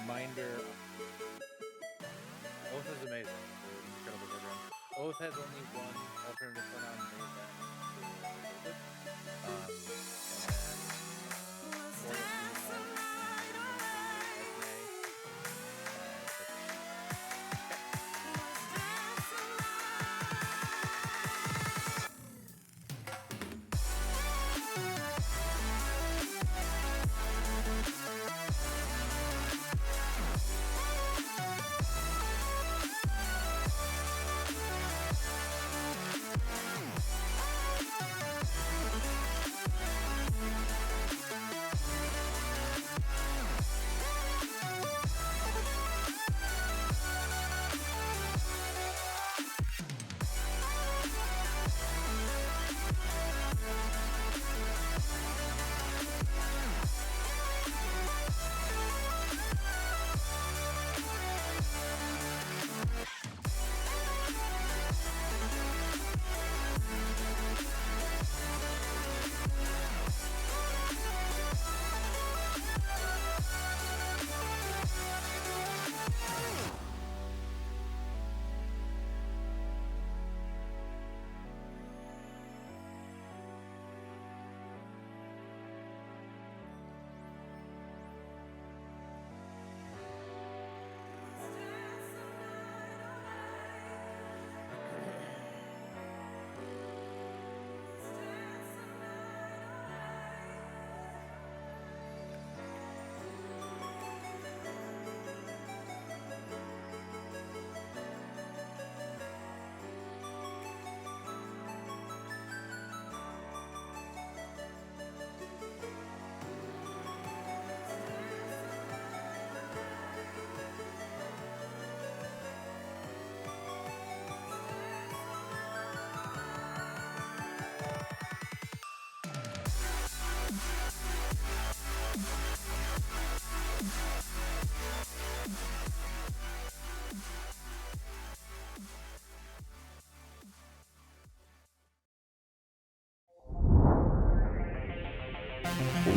reminder, Oath is amazing. They're an incredible program. Oath has only one alternative pronoun made that and Oreo Fleet has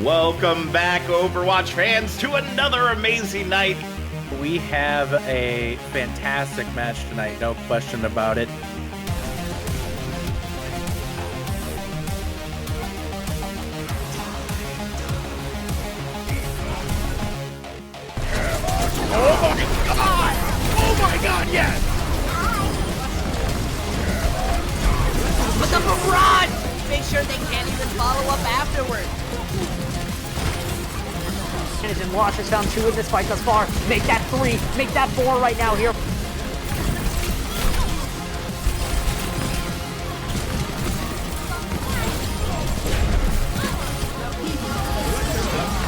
Welcome back, Overwatch fans, to another amazing night. We have a fantastic match tonight, no question about it. Oh my god, yes! Look up a run! Make sure they can't even follow up afterwards. And Wash is down 2 in this fight thus far. Make that 3, make that 4 right now here.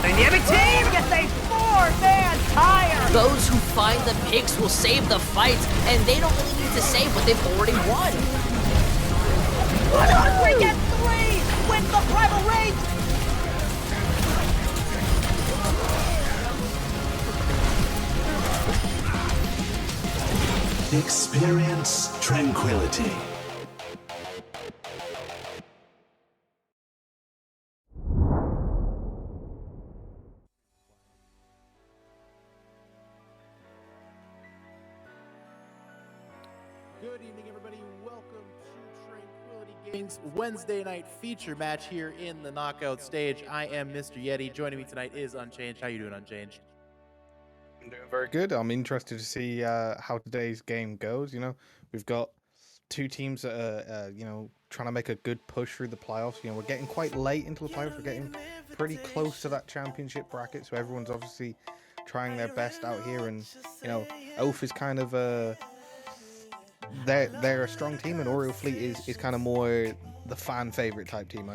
Dynamic team gets a 4-man tire. Those who find the picks will save the fights, and they don't really need to save what they've already won. 100 and 3 wins the Primal Rage. Experience tranquility. Good evening, everybody. Welcome to Tranquility Gaming's Wednesday night feature match here in the knockout stage. I am Mr. Yeti. Joining me tonight is Unchanged. How you doing, Unchanged? I'm doing very good. I'm interested to see how today's game goes. You know, we've got two teams that are, trying to make a good push through the playoffs. You know, we're getting quite late into the playoffs. We're getting pretty close to that championship bracket. So everyone's obviously trying their best out here. And, Oath is kind of they're a strong team, and Oreo Fleet is kind of more the fan favorite type team.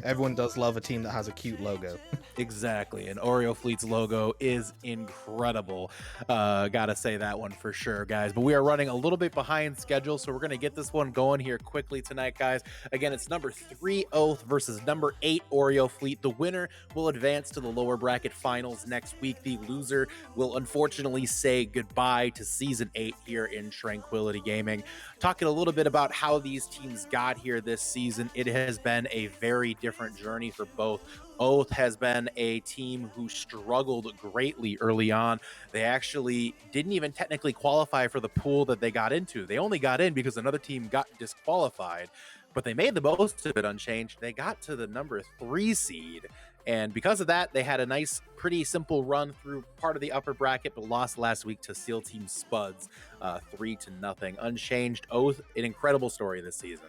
Everyone does love a team that has a cute logo. Exactly, and Oreo Fleet's logo is incredible. Gotta say that one for sure, guys. But we are running a little bit behind schedule, so we're gonna get this one going here quickly tonight, guys. Again, it's number 3 Oath versus number 8 Oreo Fleet. The winner will advance to the lower bracket finals next week. The loser will unfortunately say goodbye to Season 8 here in Tranquility Gaming. Talking a little bit about how these teams got here this season, it has been a very different journey for both Oath has been a team who struggled greatly early on. They actually didn't even technically qualify for the pool that they got into. They only got in because another team got disqualified, but they made the most of it unchanged. They got to the number 3 seed. And because of that, they had a nice, pretty simple run through part of the upper bracket, but lost last week to SEAL Team Spuds 3-0. Unchanged Oath, an incredible story this season.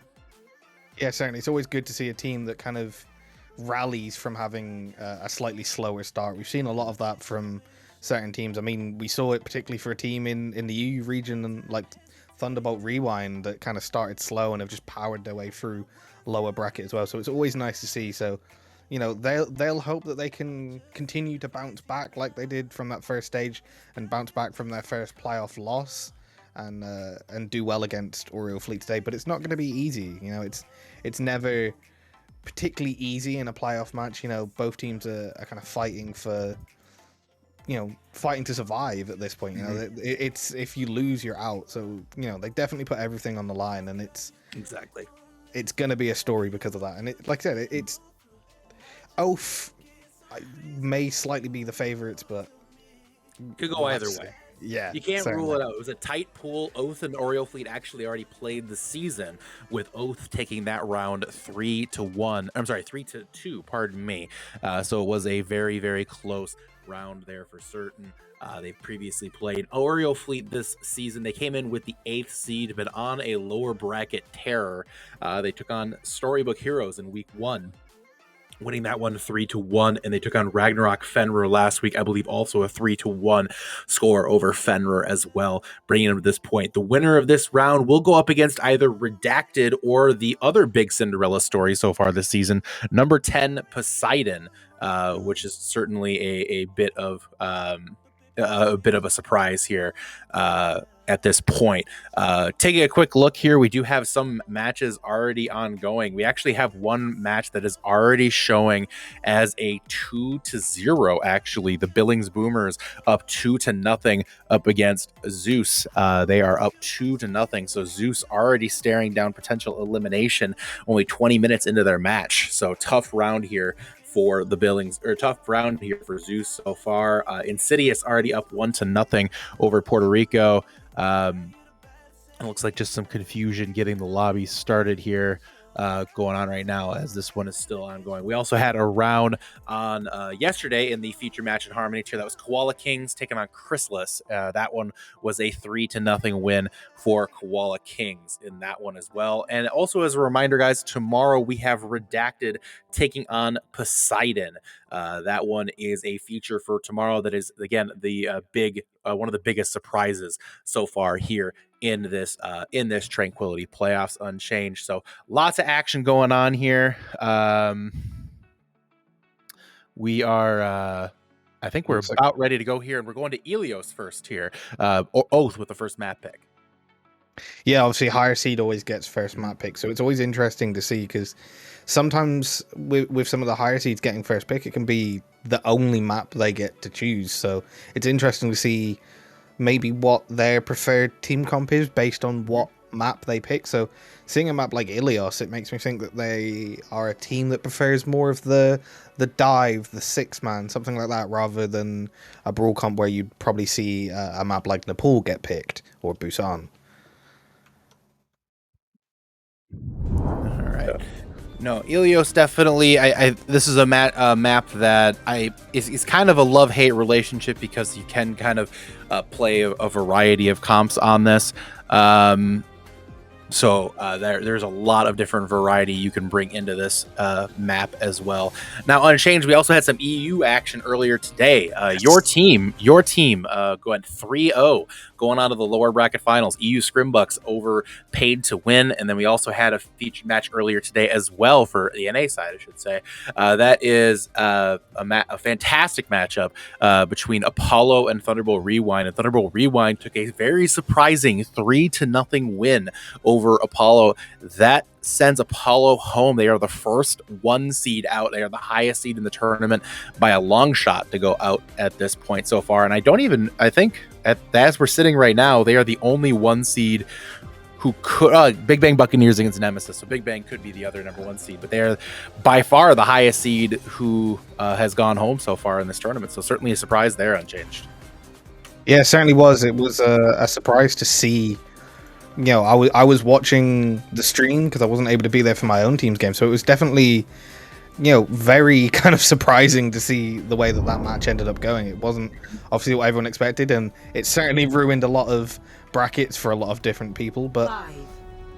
Yeah, certainly. It's always good to see a team that kind of rallies from having a slightly slower start. We've seen a lot of that from certain teams. I mean, we saw it particularly for a team in the EU region and like Thunderbolt Rewind that kind of started slow and have just powered their way through lower bracket as well. So it's always nice to see. So, you know, they'll hope that they can continue to bounce back like they did from that first stage and bounce back from their first playoff loss and do well against Oreo Fleet today. But it's not going to be easy. You know, it's never particularly easy in a playoff match. You know, both teams are kind of fighting for, you know, fighting to survive at this point. You know, it's if you lose, you're out. So, you know, they definitely put everything on the line, and it's going to be a story because of that. And it, like I said, it's Oath may slightly be the favorites, but could go either way. Yeah, you can't certainly rule it out. It was a tight pool. Oath and Oreo Fleet actually already played the season, with Oath taking that round 3-1. I'm sorry, 3-2. Pardon me. So it was a very, very close round there for certain. They've previously played Oreo Fleet this season. They came in with the 8th seed, but on a lower bracket terror. They took on Storybook Heroes in week 1. Winning that one 3-1, and they took on Ragnarok Fenrir last week, I believe also a 3-1 score over Fenrir as well, bringing them to this point. The winner of this round will go up against either Redacted or the other big Cinderella story so far this season, number 10 Poseidon, which is certainly a bit of a surprise here at this point. Taking a quick look here, we do have some matches already ongoing. We actually have one match that is already showing as a 2-0. Actually, the Billings Boomers up 2-0 up against Zeus. They are up 2-0. So Zeus already staring down potential elimination only 20 minutes into their match. So tough round here for the Billings, or tough round here for Zeus so far. Insidious already up 1-0 over Puerto Rico. It looks like just some confusion getting the lobby started here going on right now, as this one is still ongoing. We also had a round on yesterday in the feature match in Harmony tier. That was Koala Kings taking on Chrysalis. That one was a 3-0 win for Koala Kings in that one as well. And also, as a reminder, guys, tomorrow we have Redacted taking on Poseidon. That one is a feature for tomorrow. That is, again, the one of the biggest surprises so far here in this Tranquility playoffs unchanged. So lots of action going on here. We are I think we're about ready to go here, and we're going to Ilios first here. Oath with the first map pick. Yeah, obviously higher seed always gets first map pick, so it's always interesting to see, because sometimes with some of the higher seeds getting first pick, it can be the only map they get to choose. So it's interesting to see maybe what their preferred team comp is based on what map they pick. So seeing a map like Ilios, it makes me think that they are a team that prefers more of the dive, the 6-man, something like that, rather than a brawl comp where you'd probably see a map like Nepal get picked, or Busan. All right. No, Ilios definitely. This is a map that is kind of a love-hate relationship, because you can kind of play a variety of comps on this. So there's a lot of different variety you can bring into this map as well. Now, Unchanged, we also had some EU action earlier today. Your team going 3-0, going on to the lower bracket finals. EU Scrimbucks over Paid to Win, and then we also had a featured match earlier today as well for the NA side, I should say. That is a fantastic matchup between Apollo and Thunderbolt Rewind. And Thunderbolt Rewind took a very surprising 3-0 win over Apollo. That sends Apollo home. They are the first 1 seed out. They are the highest seed in the tournament by a long shot to go out at this point so far. And I think as we're sitting right now, they are the only 1 seed who could Big Bang Buccaneers against Nemesis. So Big Bang could be the other #1 seed, but they're by far the highest seed who has gone home so far in this tournament. So certainly a surprise there, Unchanged. Yeah, it certainly was. It was a surprise to see. You know, I was watching the stream because I wasn't able to be there for my own team's game, so it was definitely, you know, very kind of surprising to see the way that match ended up going. It wasn't obviously what everyone expected, and it certainly ruined a lot of brackets for a lot of different people. But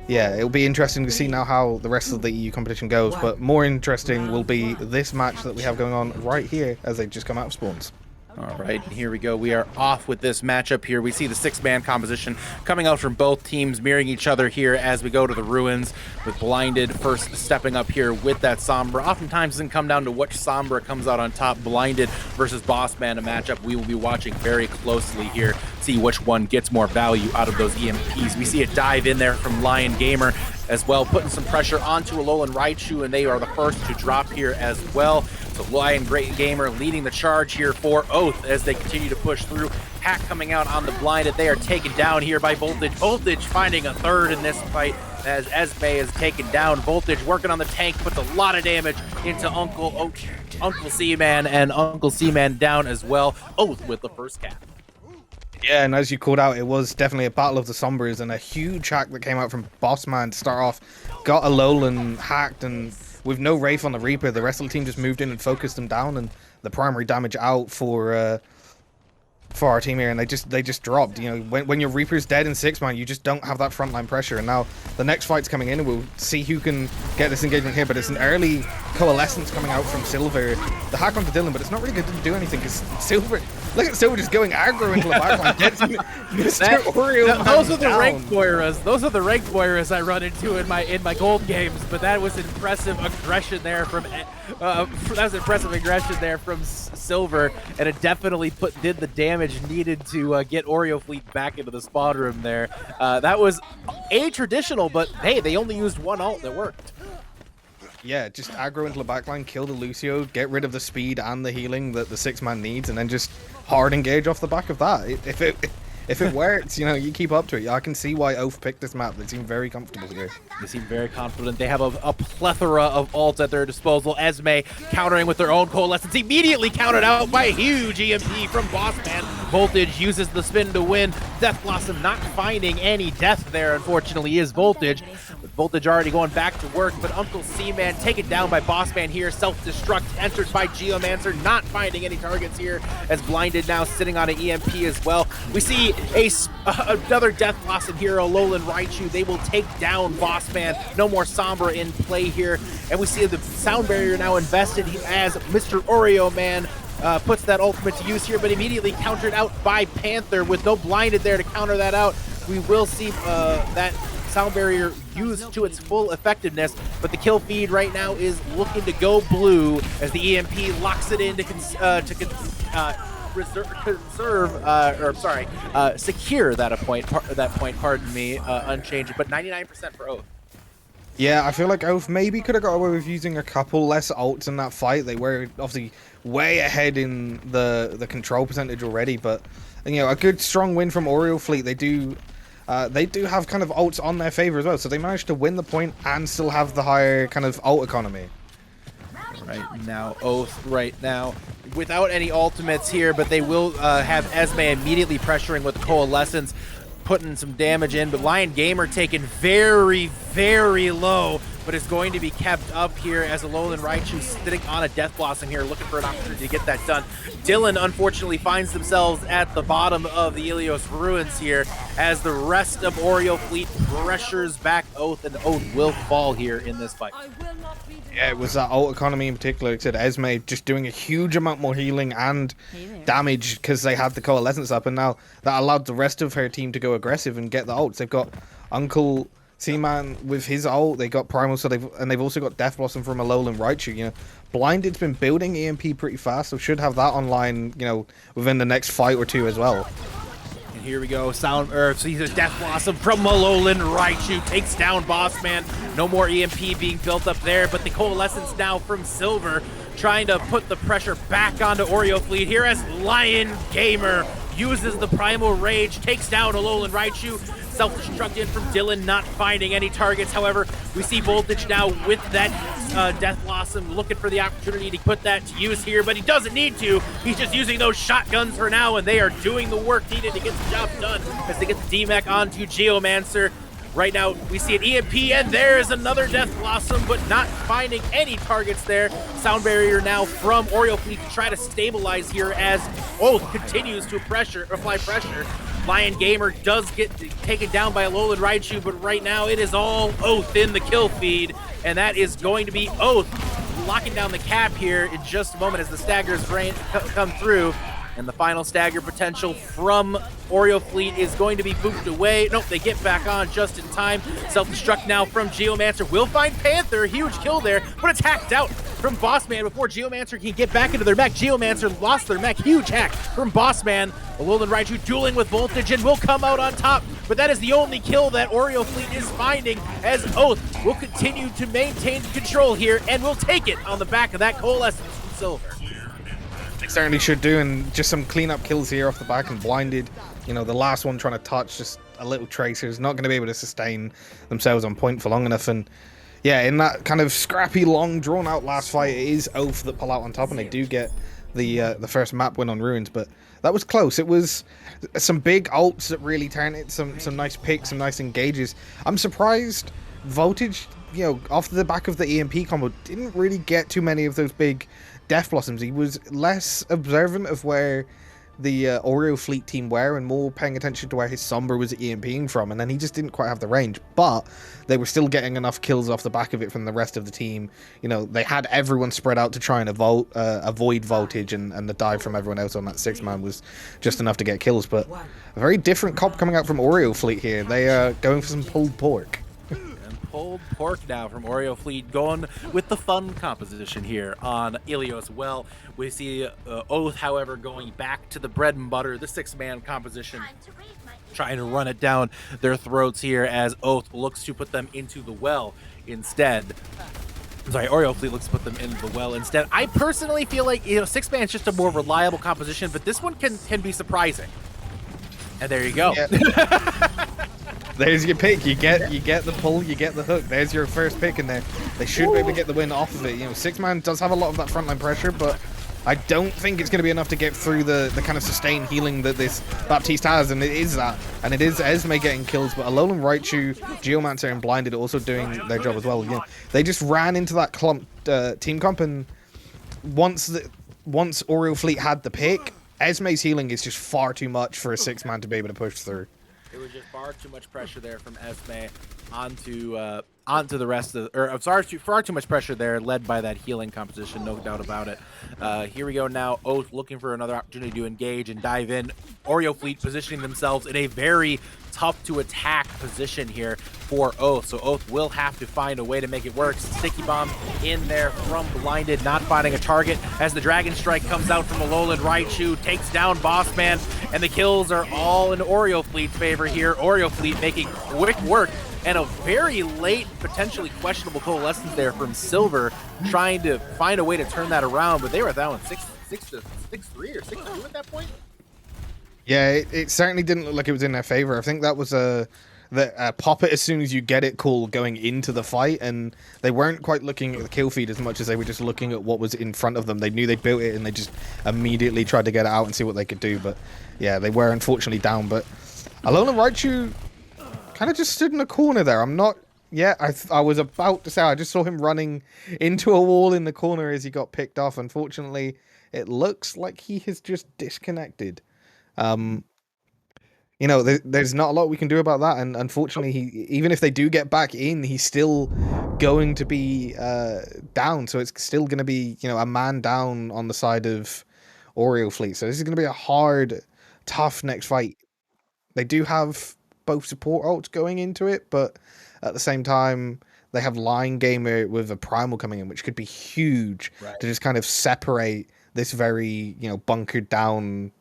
yeah, it'll be interesting to see now how the rest of the EU competition goes. But more interesting will be this match that we have going on right here as they just come out of spawns. All right, here we go. We are off with this matchup here. We see the 6-man composition coming out from both teams, mirroring each other here as we go to the ruins, with Blinded first stepping up here with that Sombra. Oftentimes it doesn't come down to which Sombra comes out on top. Blinded versus Bossman, a matchup we will be watching very closely here, see which one gets more value out of those EMPs. We see a dive in there from Lion Gamer as well, putting some pressure onto Alolan Raichu, and they are the first to drop here as well. So Lion Great Gamer leading the charge here for Oath as they continue to push through. Hack coming out on the Blinded. They are taken down here by Voltage. Voltage finding a third in this fight as Esme is taken down. Voltage working on the tank, puts a lot of damage into Uncle Seaman, and Uncle Seaman down as well. Oath with the first cap. Yeah, and as you called out, it was definitely a battle of the Sombras, and a huge hack that came out from Bossman to start off. Got Alolan hacked, and with no Wraith on the Reaper, the rest of the team just moved in and focused them down, and the primary damage out for our team here, and they just dropped. You know, when your Reaper's dead in 6-man, you just don't have that frontline pressure. And now the next fight's coming in, and we'll see who can get this engagement here. But it's an early coalescence coming out from Silver. The hack onto Dylan, but it's not really going to do anything because Silver. Look at Silver just going aggro into the backline. Gets Mr. Oreo. Those are the ranked Moiras. Those are the ranked Moiras I run into in my gold games. But that was impressive aggression there from Silver, and it definitely did the damage needed to get Oreo Fleet back into the spawn room there. That was traditional, but hey, they only used one ult that worked. Yeah, just aggro into the backline, kill the Lucio, get rid of the speed and the healing that the 6-man needs, and then just hard engage off the back of that. If it works, you know, you keep up to it. I can see why Oath picked this map. They seem very comfortable here. They seem very confident. They have a plethora of ults at their disposal. Esme countering with their own Coalescence, immediately countered out by a huge EMP from Bossman. Voltage uses the spin to win. Death Blossom not finding any death there, unfortunately, is Voltage. With Voltage already going back to work, but Uncle Seaman taken down by Bossman here. Self-destruct entered by Geomancer, not finding any targets here, as Blinded now sitting on an EMP as well. We see another Death Blossom here, Alolan Raichu. They will take down Bossman. No more Sombra in play here. And we see the sound barrier now invested as Mr. Oreo Man puts that ultimate to use here, but immediately countered out by Panther with no Blinded there to counter that out. We will see that sound barrier used to its full effectiveness, but the kill feed right now is looking to go blue as the EMP locks it in to secure that point. Pardon me, unchanged, but 99% for Oath. Yeah, I feel like Oath maybe could have got away with using a couple less ults in that fight. They were obviously way ahead in the control percentage already, but you know, a good strong win from Oreo Fleet. They do have kind of ults on their favor as well, so they managed to win the point and still have the higher kind of ult economy. Right now, Oath right now without any ultimates here, but they will have Esme immediately pressuring with Coalescence, putting some damage in, but Lion Gamer taken very, very low, but is going to be kept up here as Alolan Raichu sitting on a Death Blossom here, looking for an opportunity to get that done. Dylan unfortunately finds themselves at the bottom of the Ilios ruins here as the rest of Oreo Fleet pressures back Oath, and Oath will fall here in this fight. Yeah, it was that ult economy in particular. Like I said, Esme just doing a huge amount more healing and damage because they had the Coalescence up, and now that allowed the rest of her team to go aggressive and get the ults. They've got Uncle Seaman with his ult, they got Primal, so they've also got Death Blossom from Alolan Raichu. You know, Blinded's been building EMP pretty fast, so should have that online, you know, within the next fight or two as well. And here we go, Sound Earth sees a Death Blossom from Alolan Raichu, takes down Bossman. No more EMP being built up there, but the Coalescence now from Silver, trying to put the pressure back onto Oreo Fleet here as Lion Gamer uses the Primal Rage, takes down Alolan Raichu. Self-destruct in from Dylan, not finding any targets. However, we see Voltage now with that Death Blossom, looking for the opportunity to put that to use here, but he doesn't need to. He's just using those shotguns for now, and they are doing the work needed to get the job done as they get the D-Mech onto Geomancer. Right now, we see an EMP, and there's another Death Blossom, but not finding any targets there. Sound Barrier now from Oreo Fleet to try to stabilize here as Oath continues to apply pressure. Lion Gamer does get taken down by Alolan Raichu, but right now it is all Oath in the kill feed, and that is going to be Oath locking down the cap here in just a moment as the staggers come through. And the final stagger potential from Oreo Fleet is going to be booped away. Nope, they get back on just in time. Self-destruct now from Geomancer. Will find Panther. Huge kill there, but it's hacked out from Bossman before Geomancer can get back into their mech. Geomancer lost their mech. Huge hack from Bossman. Alolan Raichu dueling with Voltage and will come out on top, but that is the only kill that Oreo Fleet is finding as Oath will continue to maintain control here and will take it on the back of that Coalescence from Silver. They certainly should do, and just some cleanup kills here off the back and blinded. You know, the last one trying to touch just a little tracer is not going to be able to sustain themselves on point for long enough. And yeah, in that kind of scrappy, long, drawn-out last fight, it is Oath that pull out on top, and they do get the first map win on Ruins. But that was close. It was some big ults that really turned it. Some nice picks, some nice engages. I'm surprised Voltage, you know, off the back of the EMP combo, didn't really get too many of those big Death Blossoms. He was less observant of where the Oreo Fleet team were and more paying attention to where his Sombra was EMPing from, and then he just didn't quite have the range, but they were still getting enough kills off the back of it from the rest of the team. You know, they had everyone spread out to try and avoid Voltage, and the dive from everyone else on that 6-man was just enough to get kills. But a very different comp coming out from Oreo Fleet here. They are going for some pulled pork. Pulled pork now from Oreo Fleet, going with the fun composition here on Ilios. Well, we see Oath, however, going back to the bread and butter, the 6-man composition, trying to run it down their throats here as Oath looks to put them into the well instead. I'm sorry, Oreo Fleet looks to put them into the well instead. I personally feel like, you know, 6-man is just a more reliable composition, but this one can be surprising. And there you go. Yeah. There's your pick. You get the pull, you get the hook. There's your first pick in there. They should be able to get the win off of it. You know, 6-man does have a lot of that frontline pressure, but I don't think it's going to be enough to get through the kind of sustained healing that this Baptiste has, and it is that. And it is Esme getting kills, but Alolan Raichu, Geomancer, and Blinded also doing their job as well. You know, they just ran into that clump, team comp, and once Oreo Fleet had the pick, Esme's healing is just far too much for a 6-man to be able to push through. It was just far too much pressure there from Esme onto the rest of the, or I'm sorry, far too much pressure there, led by that healing composition, no doubt about it. Here we go now. Oath looking for another opportunity to engage and dive in. Oreo Fleet positioning themselves in a very tough to attack position here for Oath. So Oath will have to find a way to make it work. Sticky Bomb in there from Blinded, not finding a target as the Dragon Strike comes out from Alolan Raichu, takes down Bossman, and the kills are all in Oreo Fleet's favor here. Oreo Fleet making quick work, and a very late, potentially questionable coalescence there from Silver, trying to find a way to turn that around, but they were down 6-3 or 6-2 at that point. Yeah, it certainly didn't look like it was in their favor. I think that was a pop it as soon as you get it call going into the fight, and they weren't quite looking at the kill feed as much as they were just looking at what was in front of them. They knew they built it, and they just immediately tried to get it out and see what they could do. But yeah, they were unfortunately down. But Alolan Raichu kind of just stood in a corner there. I'm not... Yeah, I was about to say, I just saw him running into a wall in the corner as he got picked off. Unfortunately, it looks like he has just disconnected. You know, there's not a lot we can do about that, and unfortunately, even if they do get back in, he's still going to be down. So it's still going to be, you know, a man down on the side of Oreo Fleet. So this is going to be a hard, tough next fight. They do have both support ults going into it, but at the same time, they have Line Gamer with a Primal coming in, which could be huge to just kind of separate this very, you know, bunkered down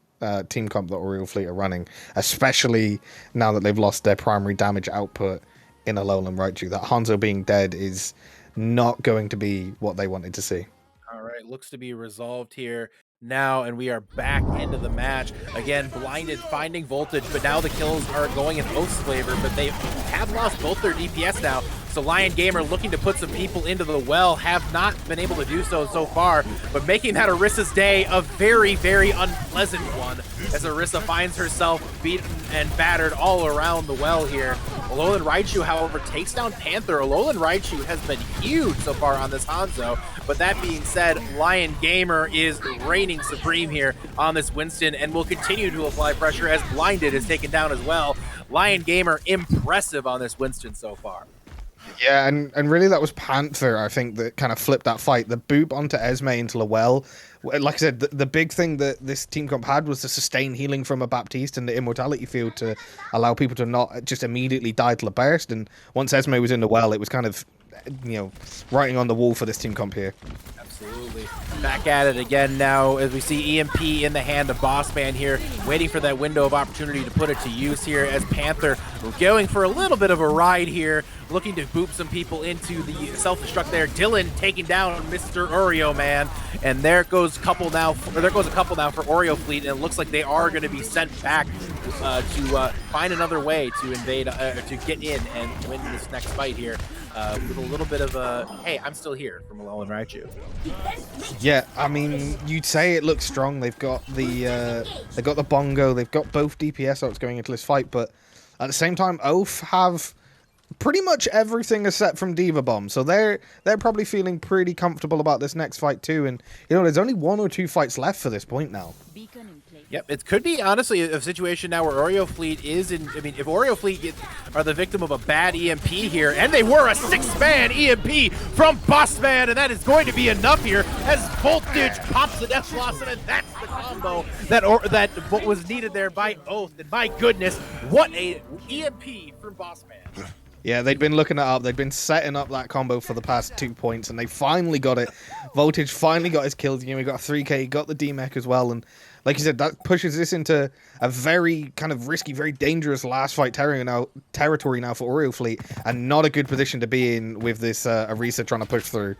team comp that Oreo Fleet are running, especially now that they've lost their primary damage output in Alolan Raichu. That Hanzo being dead is not going to be what they wanted to see. All right, looks to be resolved here. now, and we are back into the match again. Blinded finding Voltage, but now the kills are going in Oath's favor, but they have lost both their DPS now. So Lion Gamer looking to put some people into the well, have not been able to do so far, but making that Orissa's day a very, very unpleasant one, as Orissa finds herself beaten and battered all around the well here. Alolan Raichu, however, takes down Panther. Alolan Raichu has been huge so far on this Hanzo, but that being said, Lion Gamer is reigning supreme here on this Winston and will continue to apply pressure as Blinded is taken down as well. Lion Gamer impressive on this Winston so far. Yeah, and really that was Panther, I think, that kind of flipped that fight. The boop onto Esme into the well. Like I said, the big thing that this team comp had was the sustained healing from a Baptiste and the immortality field to allow people to not just immediately die to the burst. And once Esme was in the well, it was kind of, writing on the wall for this team comp here. Absolutely. Back at it again now as we see EMP in the hand of Bossman here, waiting for that window of opportunity to put it to use here as Panther going for a little bit of a ride here, looking to boop some people into the self-destruct there. Dylan taking down Mr. Oreo, man. And there goes a couple now for Oreo Fleet, and it looks like they are going to be sent back to find another way to invade, to get in and win this next fight here. With a little bit of a, hey, I'm still here from Alolan Raichu. Yeah, I mean, you'd say it looks strong. They've got the bongo, they've got both DPS outs going into this fight, but at the same time, Oath have pretty much everything except from Diva Bomb, so they're probably feeling pretty comfortable about this next fight too. And there's only 1 or 2 fights left for this point now. Yep, it could be honestly a situation now where Oreo Fleet is in. I mean, if Oreo Fleet are the victim of a bad EMP here, and they were a 6-man EMP from Bossman, and that is going to be enough here as Voltage pops the Death Blossom, and that's the combo that what was needed there by Oath. And my goodness, what a EMP from Bossman. Yeah, they'd been looking it up. They'd been setting up that combo for the past 2 points, and they finally got it. Voltage finally got his kills. He got a 3K, he got the DMEC as well, and like you said, that pushes this into a very kind of risky, very dangerous last fight territory now for Oreo Fleet, and not a good position to be in with this Orisa trying to push through.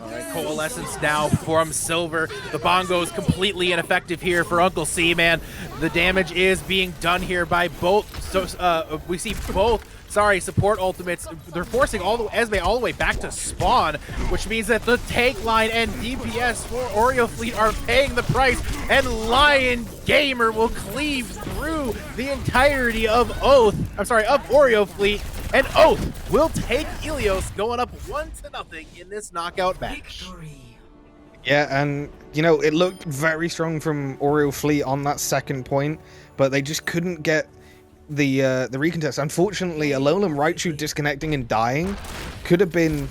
All right, Coalescence now from Silver. The bongo is completely ineffective here for Uncle C, man. The damage is being done here by both. So we see both support ultimates. They're forcing Esme all the way back to spawn, which means that the tank line and DPS for Oreo Fleet are paying the price, and Lion Gamer will cleave through the entirety of Oreo Fleet, and Oath will take Helios, going up 1-0 in this knockout match. Yeah, and it looked very strong from Oreo Fleet on that second point, but they just couldn't get the recontest. Unfortunately, Alolan Raichu disconnecting and dying could have been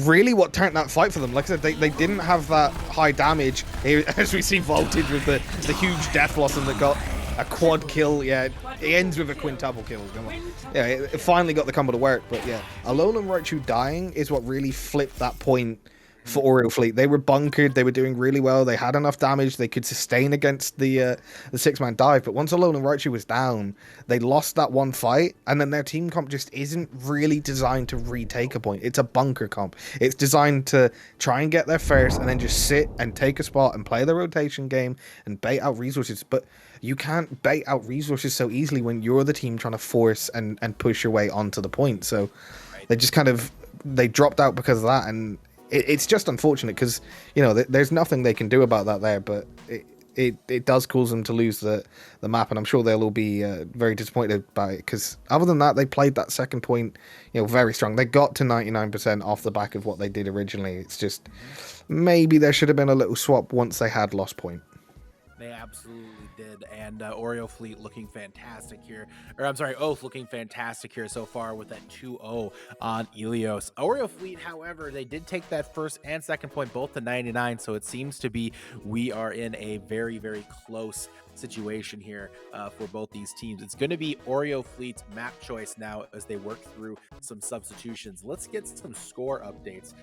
really what turned that fight for them. Like I said, they didn't have that high damage, as we see Voltage with the huge Death Blossom that got a quad kill. Yeah, it ends with a quintuple kill. Yeah, it finally got the combo to work, but yeah, Alolan Raichu dying is what really flipped that point for Oreo Fleet. They were bunkered, they were doing really well, they had enough damage, they could sustain against the 6-man dive, but once Alolan Raichu was down, they lost that one fight, and then their team comp just isn't really designed to retake a point. It's a bunker comp. It's designed to try and get there first, and then just sit and take a spot and play the rotation game and bait out resources, but you can't bait out resources so easily when you're the team trying to force and push your way onto the point. So they just they dropped out because of that, and it's just unfortunate because there's nothing they can do about that there, but it does cause them to lose the map, and I'm sure they'll all be very disappointed by it, because other than that, they played that second point very strong. They got to 99% off the back of what they did originally. It's just maybe there should have been a little swap once they had lost point. They absolutely did, and Oreo Fleet looking fantastic here. Or I'm sorry, Oath looking fantastic here so far with that 2-0 on Helios. Oreo Fleet, however, they did take that first and second point both to 99, so it seems to be we are in a very, very close situation here for both these teams. It's going to be Oreo Fleet's map choice now as they work through some substitutions. Let's get some score updates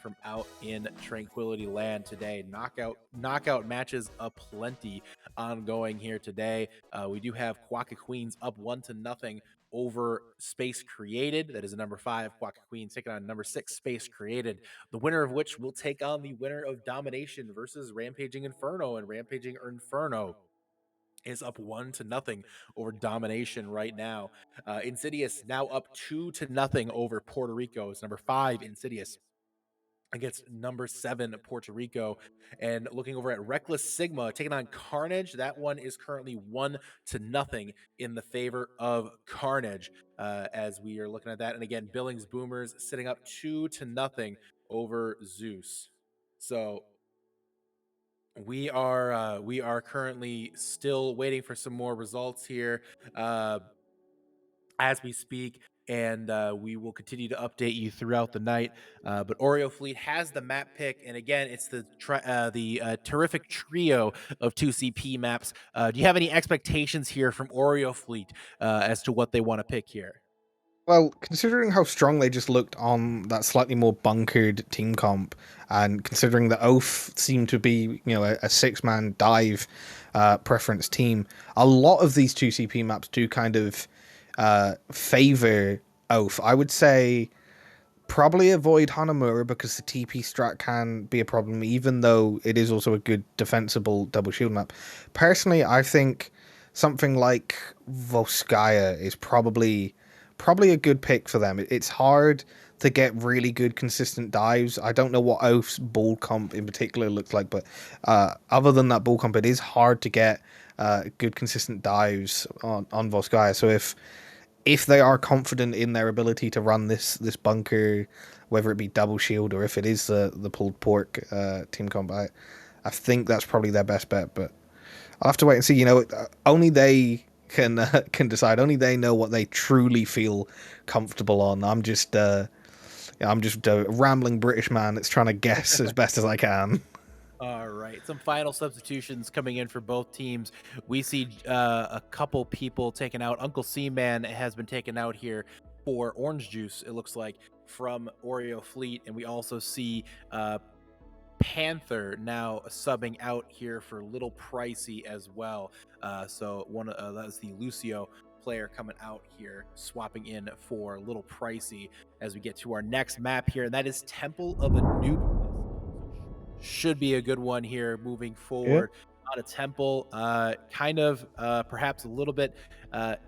from out in Tranquility Land today. Knockout matches aplenty ongoing here today. We do have Quaka Queens up 1-0 over Space Created. That is a number 5 Quaka Queens taking on number 6 Space Created, the winner of which will take on the winner of Domination versus Rampaging Inferno, and Rampaging Inferno is up 1-0 over Domination right now. Insidious now up 2-0 over Puerto Rico. It's number 5 Insidious against number 7 Puerto Rico. And looking over at Reckless Sigma taking on Carnage, that one is currently 1-0 in the favor of Carnage as we are looking at that. And again, Billings Boomers sitting up 2-0 over Zeus. So we are currently still waiting for some more results here as we speak, and we will continue to update you throughout the night. But Oreo Fleet has the map pick, and again, it's the terrific trio of 2CP maps. Do you have any expectations here from Oreo Fleet as to what they want to pick here? Well, considering how strong they just looked on that slightly more bunkered team comp, and considering that Oath seemed to be, a 6-man dive preference team, a lot of these 2CP maps do kind of favor Oath. I would say probably avoid Hanamura because the TP strat can be a problem, even though it is also a good defensible double shield map. Personally, I think something like Volskaya is probably a good pick for them. It's hard to get really good consistent dives. I don't know what Oath's ball comp in particular looks like, but other than that ball comp, it is hard to get good consistent dives on Volskaya. So if they are confident in their ability to run this bunker, whether it be double shield or if it is the pulled pork team comp, I think that's probably their best bet. But I'll have to wait and see. Only they can decide. Only they know what they truly feel comfortable on. I'm just a rambling British man that's trying to guess as best as I can. All right, some final substitutions coming in for both teams. We see a couple people taken out. Uncle C-Man has been taken out here for Orange Juice, it looks like, from Oreo Fleet. And we also see Panther now subbing out here for Little Pricey as well. So that's the Lucio player coming out here, swapping in for Little Pricey as we get to our next map here, and that is Temple of Anubis. Should be a good one here moving forward. Not a Temple, perhaps a little bit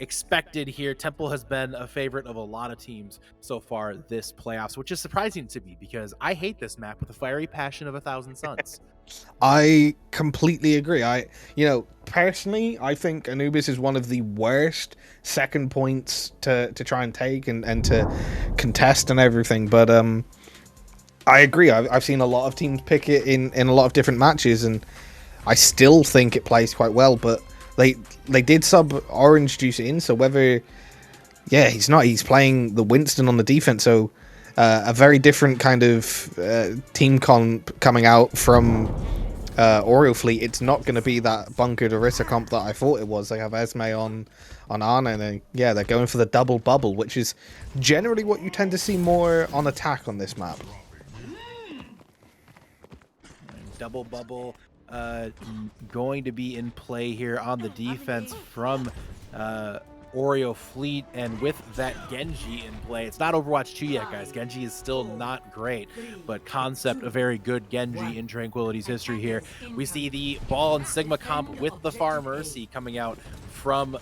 expected here. Temple has been a favorite of a lot of teams so far this playoffs, which is surprising to me because I hate this map with a fiery passion of 1,000 suns. I completely agree. Personally, I think Anubis is one of the worst second points to try and take and to contest and everything, but I agree. I've seen a lot of teams pick it in a lot of different matches, and I still think it plays quite well. But they did sub Orange Juice in, so whether he's playing the Winston on the defense, so a very different kind of team comp coming out from Oreo Fleet. It's not going to be that bunkered Orisa comp that I thought it was. They have Esme on Ana, and they're going for the double bubble, which is generally what you tend to see more on attack on this map. Double bubble going to be in play here on the defense from Oreo Fleet, and with that Genji in play. It's not Overwatch 2 yet, guys. Genji is still not great, but Concept, a very good Genji in Tranquility's history here. We see the Ball and Sigma comp with the Farmers coming out from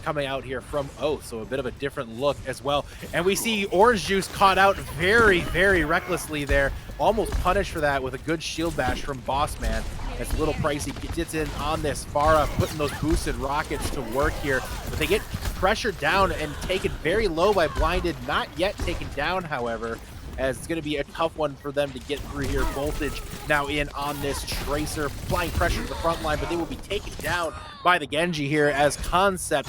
coming out here from Oath, so a bit of a different look as well. And we see Orange Juice caught out very, very recklessly there, almost punished for that with a good shield bash from Boss Man. As Little Pricey gets in on this, Farah putting those boosted rockets to work here, but they get pressured down and taken very low by Blinded, not yet taken down, however, as it's going to be a tough one for them to get through here. Voltage now in on this Tracer, applying pressure to the front line, but they will be taken down by the Genji here as Concept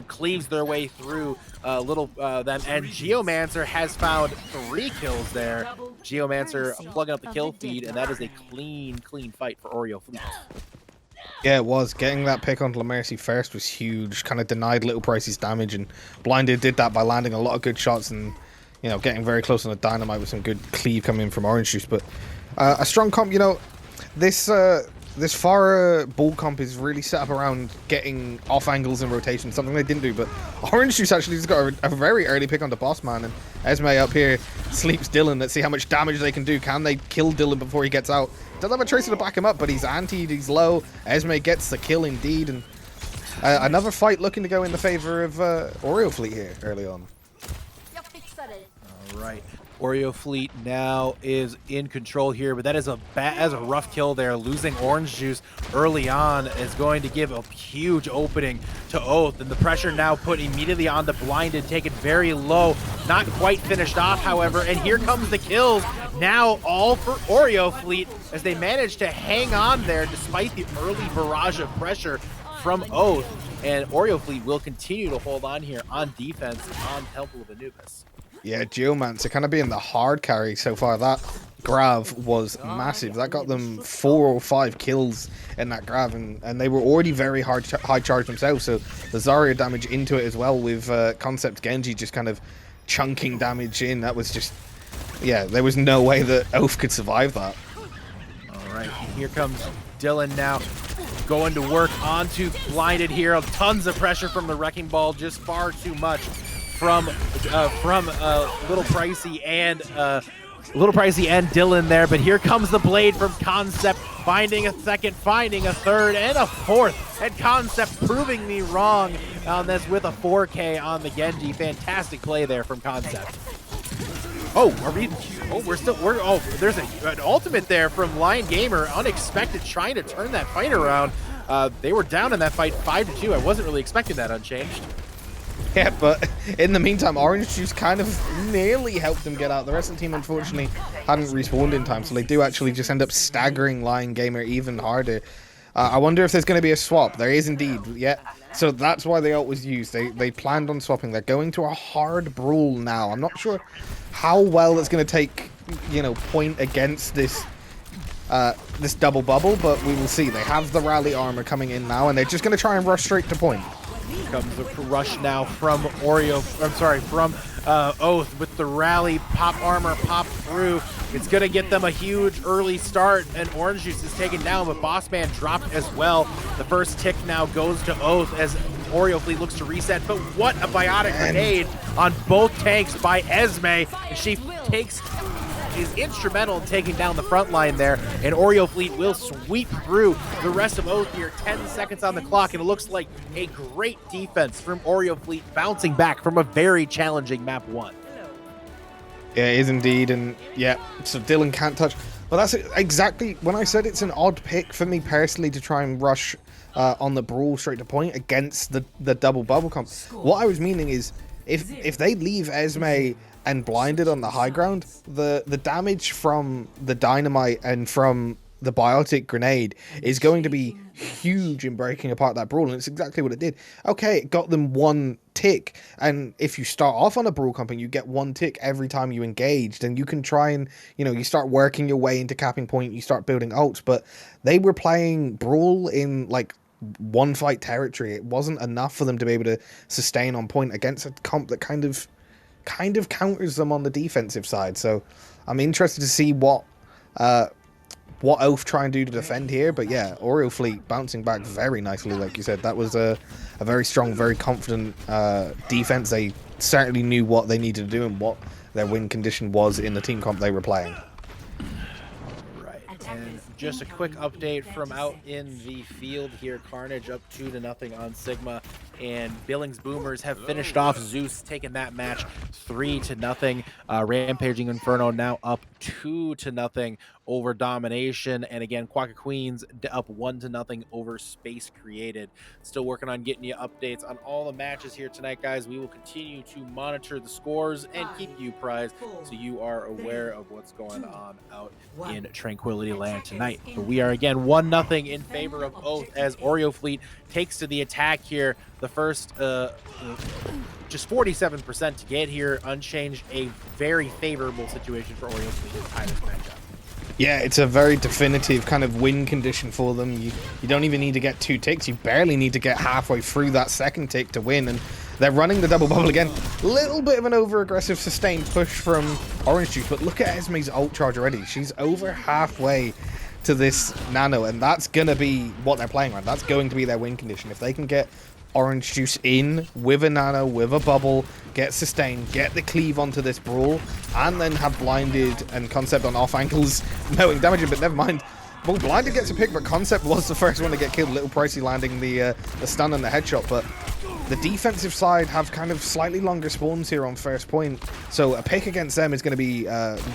cleaves their way through them, and Geomancer has found 3 kills there. Geomancer plugging up the kill feed, and that is a clean fight for Oreo Fleet. Yeah, it was. Getting that pick onto LaMercy first was huge. Kind of denied Little Pricey's damage, and Blinded did that by landing a lot of good shots and, you know, getting very close on the Dynamite with some good cleave coming in from Orange Juice. But a strong comp, you know, this Pharah Bull comp is really set up around getting off angles and rotation, something they didn't do. But Orange Juice actually just got a very early pick on the Boss Man, and Esme up here sleeps Dylan. Let's see how much damage they can do. Can they kill Dylan before he gets out? Doesn't have a Tracer to back him up, but he's antied, he's low. Esme gets the kill indeed, and another fight looking to go in the favor of Oreo Fleet here early on. All right. Oreo Fleet now is in control here, but that is a rough kill there. Losing Orange Juice early on is going to give a huge opening to Oath, and the pressure now put immediately on the Blinded, taken very low, not quite finished off, however, and here comes the kills. Now all for Oreo Fleet as they manage to hang on there despite the early barrage of pressure from Oath, and Oreo Fleet will continue to hold on here on defense on Temple of Anubis. Yeah, Geomancer kind of being the hard carry so far. That Grav was massive. That got them 4 or 5 kills in that Grav, and they were already very high charged themselves, so the Zarya damage into it as well with Concept Genji just kind of chunking damage in. That was just, yeah, there was no way that Oath could survive that. All right, here comes Dylan now going to work onto Blinded here. Tons of pressure from the Wrecking Ball, just far too much from Little Pricey and Dylan there. But here comes the blade from Concept, finding a second, finding a third, and a fourth. And Concept proving me wrong on this with a 4K on the Genji. Fantastic play there from Concept. Oh, there's an ultimate there from Lion Gamer, unexpected, trying to turn that fight around. They were down in that fight 5-2. I wasn't really expecting that unchanged. Yeah, but in the meantime, Orange Juice kind of nearly helped them get out. The rest of the team, unfortunately, hadn't respawned in time, so they do actually just end up staggering Lion Gamer even harder. I wonder if there's going to be a swap. There is indeed, yeah. So that's why the ult was used. They planned on swapping. They're going to a hard brawl now. I'm not sure how well it's going to take, you know, point against this this double bubble, but we will see. They have the rally armor coming in now, and they're just going to try and rush straight to point. Comes the rush now from Oath with the rally, pop armor, pop through. It's going to get them a huge early start, and Orange Juice is taken down, but Boss Man dropped as well. The first tick now goes to Oath as Oreo Fleet looks to reset, but what a biotic grenade on both tanks by Esme, and she is instrumental in taking down the front line there, and Oreo Fleet will sweep through the rest of Oath here. 10 seconds on the clock, and it looks like a great defense from Oreo Fleet, bouncing back from a very challenging map 1. Yeah, it is indeed, and yeah, so Dylan can't touch. Well, that's exactly when I said it's an odd pick for me personally to try and rush on the brawl straight to point against the double bubble comp. What I was meaning is if they leave Esme and Blinded on the high ground, the damage from the Dynamite and from the biotic grenade is going to be huge in breaking apart that brawl, and it's exactly what it did. Okay, it got them 1 tick, and if you start off on a brawl comp and you get 1 tick every time you engage, then you can try and, you know, you start working your way into capping point, you start building ults. But they were playing brawl in like 1 fight territory. It wasn't enough for them to be able to sustain on point against a comp that kind of counters them on the defensive side. So I'm interested to see what Oath try and do to defend here. But yeah, Oreo Fleet bouncing back very nicely, like you said. That was a very strong, very confident defense. They certainly knew what they needed to do and what their win condition was in the team comp they were playing. Right, and just a quick update from out in the field here. Carnage up 2-0 on Sigma, and Billings Boomers have finished off Zeus, taking that match 3-0. Rampaging Inferno now up 2-0 over Domination, and again Quaka Queens up 1-0 over Space Created. Still working on getting you updates on all the matches here tonight, guys. We will continue to monitor the scores and keep you apprised so you are aware of what's going on out in Tranquility Land tonight. But we are again 1-0 in favor of Oath as Oreo Fleet takes to the attack here. the first just 47% to get here unchanged. A very favorable situation for Oreo Fleet to tie this matchup. Yeah, it's a very definitive kind of win condition for them. You don't even need to get 2 ticks. You barely need to get halfway through that second tick to win. And they're running the double bubble again. Little bit of an over-aggressive sustained push from Orange Juice. But look at Esme's ult charge already. She's over halfway to this Nano. And that's going to be what they're playing around. That's going to be their win condition. If they can get Orange Juice in with a Nano, with a bubble, get sustained, get the cleave onto this brawl, and then have blinded and Concept on off ankles knowing damage, but never mind. Well, blinded gets a pick, but Concept was the first one to get killed. Little pricey landing the stun and the headshot, but the defensive side have kind of slightly longer spawns here on first point, so a pick against them is going to be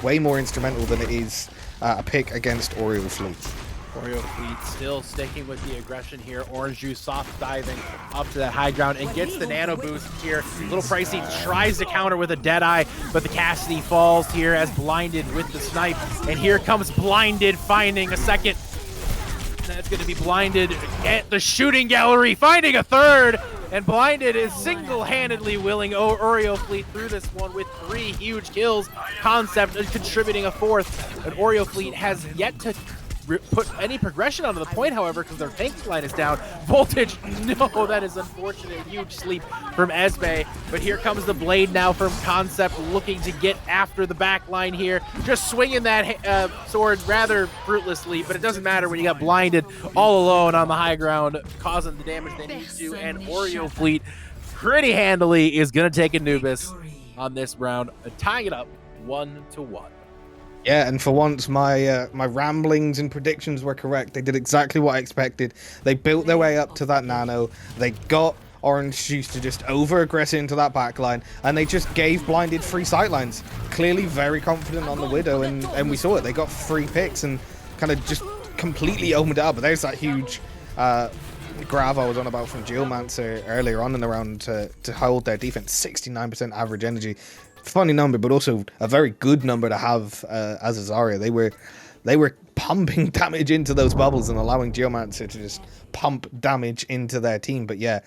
way more instrumental than it is a pick against Oreo Fleet. Oreo Fleet still sticking with the aggression here. Orange Juice soft diving up to that high ground and gets the nano boost here. Little Pricey tries to counter with a Deadeye, but the Cassidy falls here as blinded with the snipe. And here comes blinded finding a second. That's going to be blinded at the shooting gallery, finding a third. And blinded is single-handedly willing Oreo Fleet through this one with 3 huge kills. Concept contributing a 4th. And Oreo Fleet has yet to put any progression onto the point, however, because their tank line is down. Voltage, no, that is unfortunate. Huge sleep from Esme. But here comes the blade now from Concept, looking to get after the back line here. Just swinging that sword rather fruitlessly, but it doesn't matter when you got blinded all alone on the high ground, causing the damage they need to. And Oreo Fleet pretty handily is going to take Anubis on this round, tying it up 1-1. Yeah, and for once, my my ramblings and predictions were correct. They did exactly what I expected. They built their way up to that Nano. They got Orange Juice to just over-aggress into that backline, and they just gave Blinded 3 sightlines. Clearly very confident on the Widow, and we saw it. They got 3 picks and kind of just completely opened it up. But there's that huge grab I was on about from Geomancer earlier on in the round to hold their defense. 69% average energy. Funny number, but also a very good number to have as a Zarya. They were pumping damage into those bubbles and allowing Geomancer to just pump damage into their team. But yeah,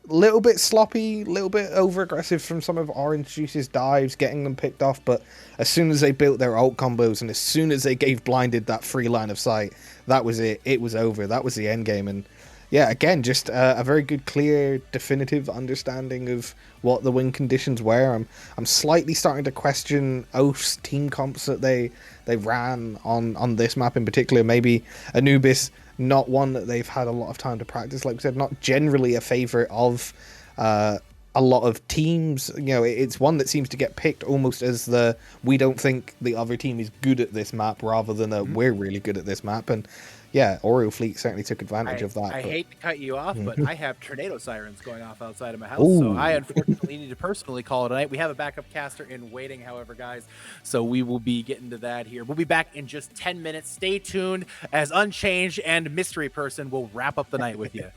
little bit sloppy, little bit over aggressive from some of Orange Juice's dives, getting them picked off. But as soon as they built their ult combos and as soon as they gave Blinded that free line of sight, that was it. It was over. That was the end game. And yeah, again, just a very good, clear, definitive understanding of what the win conditions were. I'm slightly starting to question Oath's team comps that they ran on this map in particular. Maybe Anubis, not one that they've had a lot of time to practice. Like we said, not generally a favorite of a lot of teams. You know, it's one that seems to get picked almost as the we don't think the other team is good at this map rather than a we're really good at this map. And yeah, Oreo Fleet certainly took advantage of that. I hate to cut you off, but I have tornado sirens going off outside of my house, so I unfortunately need to personally call it a night. We have a backup caster in waiting, however, guys, so we will be getting to that here. We'll be back in just 10 minutes. Stay tuned as Unchanged and Mystery Person will wrap up the night with you.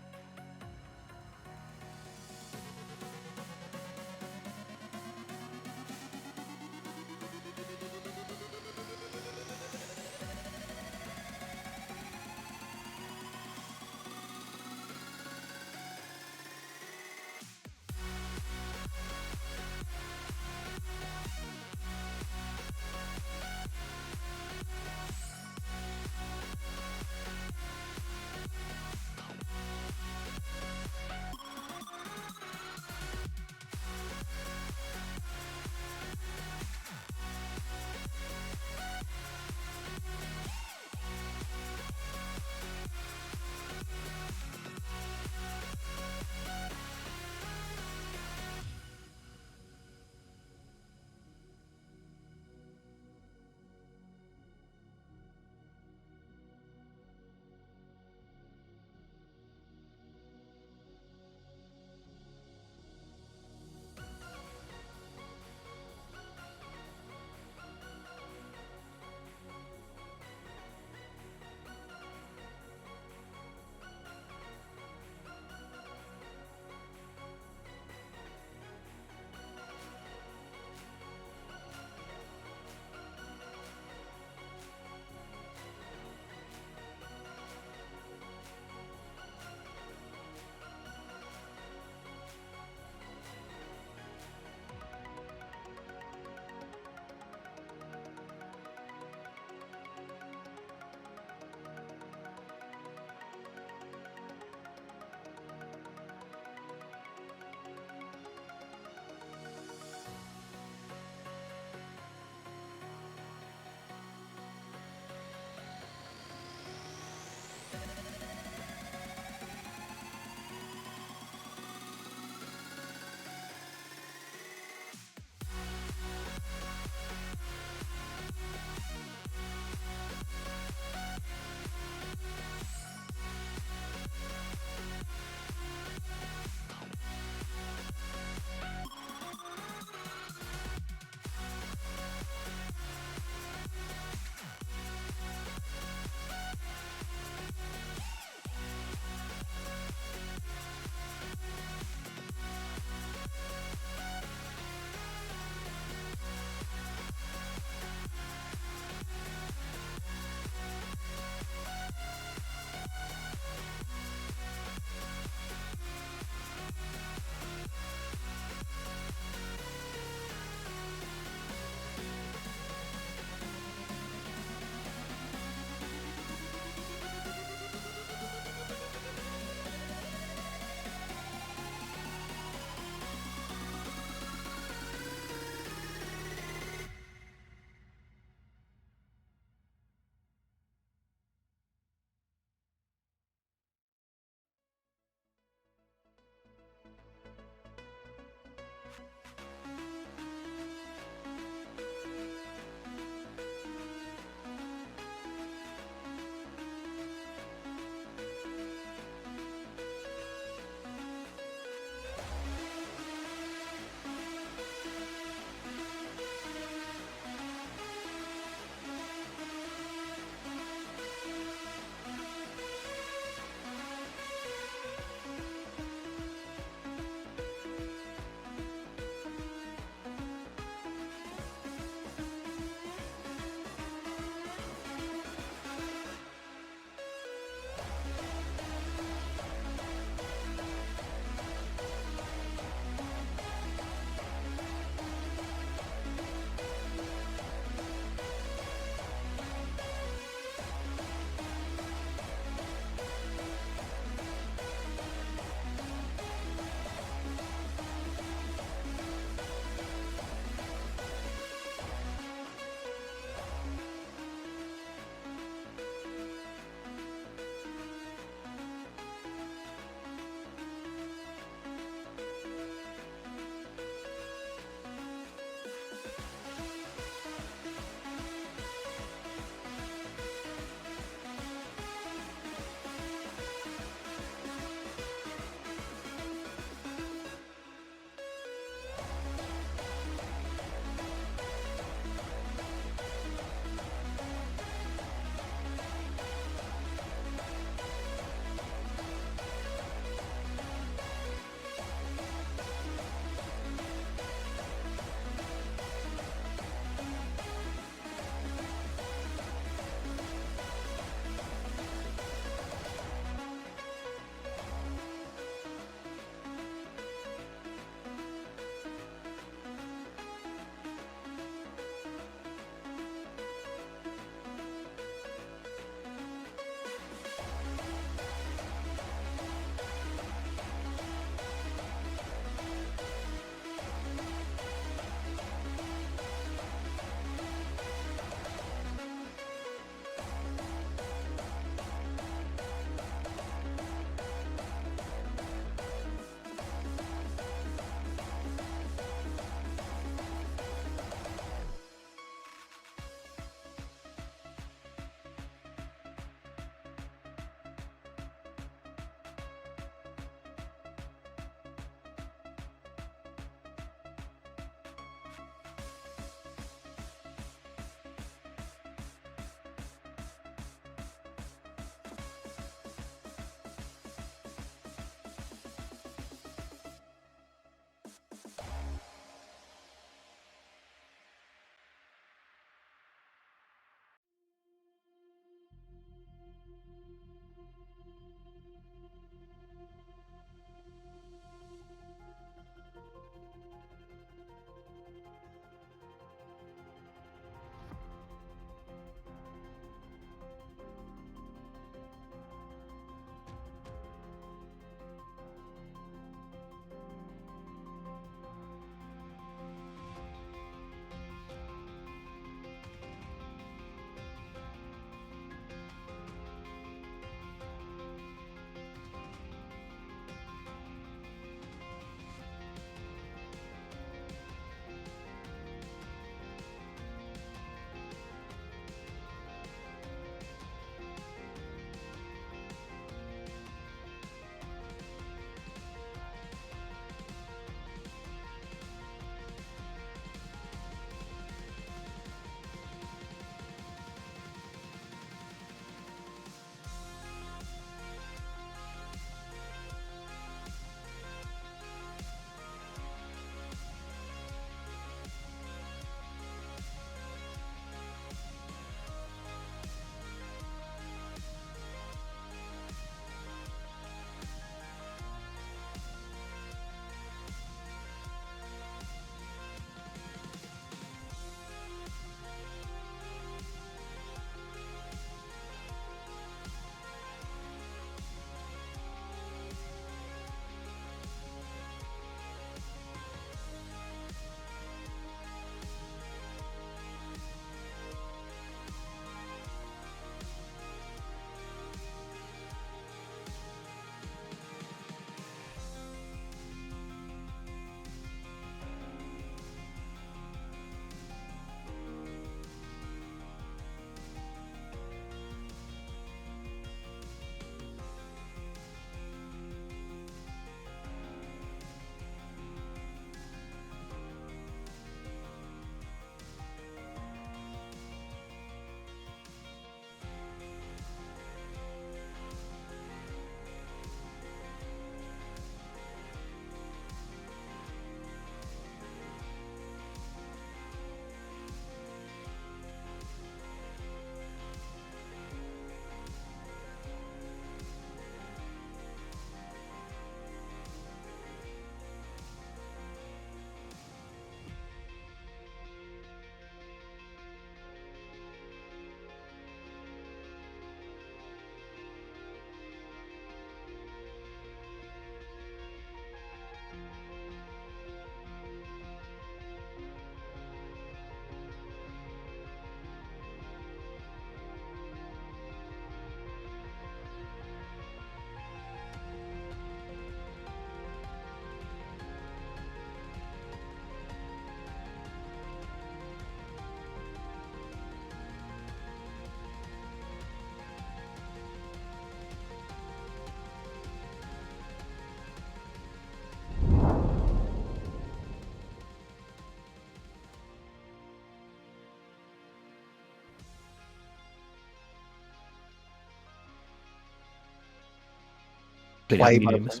Play Unmuted by him. play.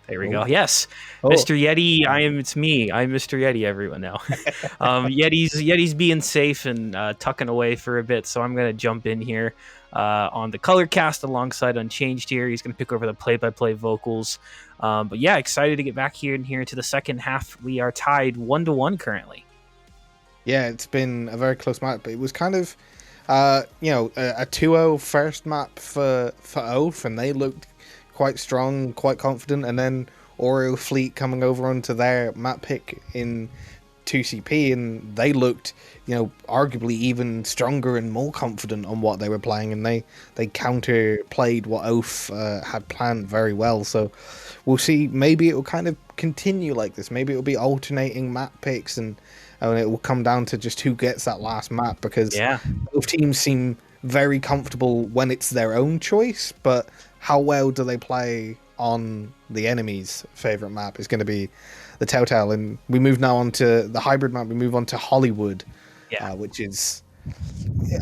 There we Oh. go. Yes, Oh. Mr. Yeti. It's me. I'm Mr. Yeti. Everyone now. Yeti's being safe and tucking away for a bit, so I'm gonna jump in here on the color cast alongside Unchanged here. He's gonna pick over the play-by-play vocals. But yeah, excited to get back here into the second half. We are tied 1-1 currently. Yeah, it's been a very close match, but it was kind of, a 2-0 first map for Oath, and they looked quite strong, quite confident, and then Oreo Fleet coming over onto their map pick in 2CP, and they looked, arguably even stronger and more confident on what they were playing, and they counter played what Oath had planned very well. So we'll see. Maybe it will kind of continue like this. Maybe it will be alternating map picks, and it will come down to just who gets that last map, because both teams seem very comfortable when it's their own choice, but how well do they play on the enemy's favorite map is going to be the telltale. And we move now on to the hybrid map. We move on to Hollywood, which is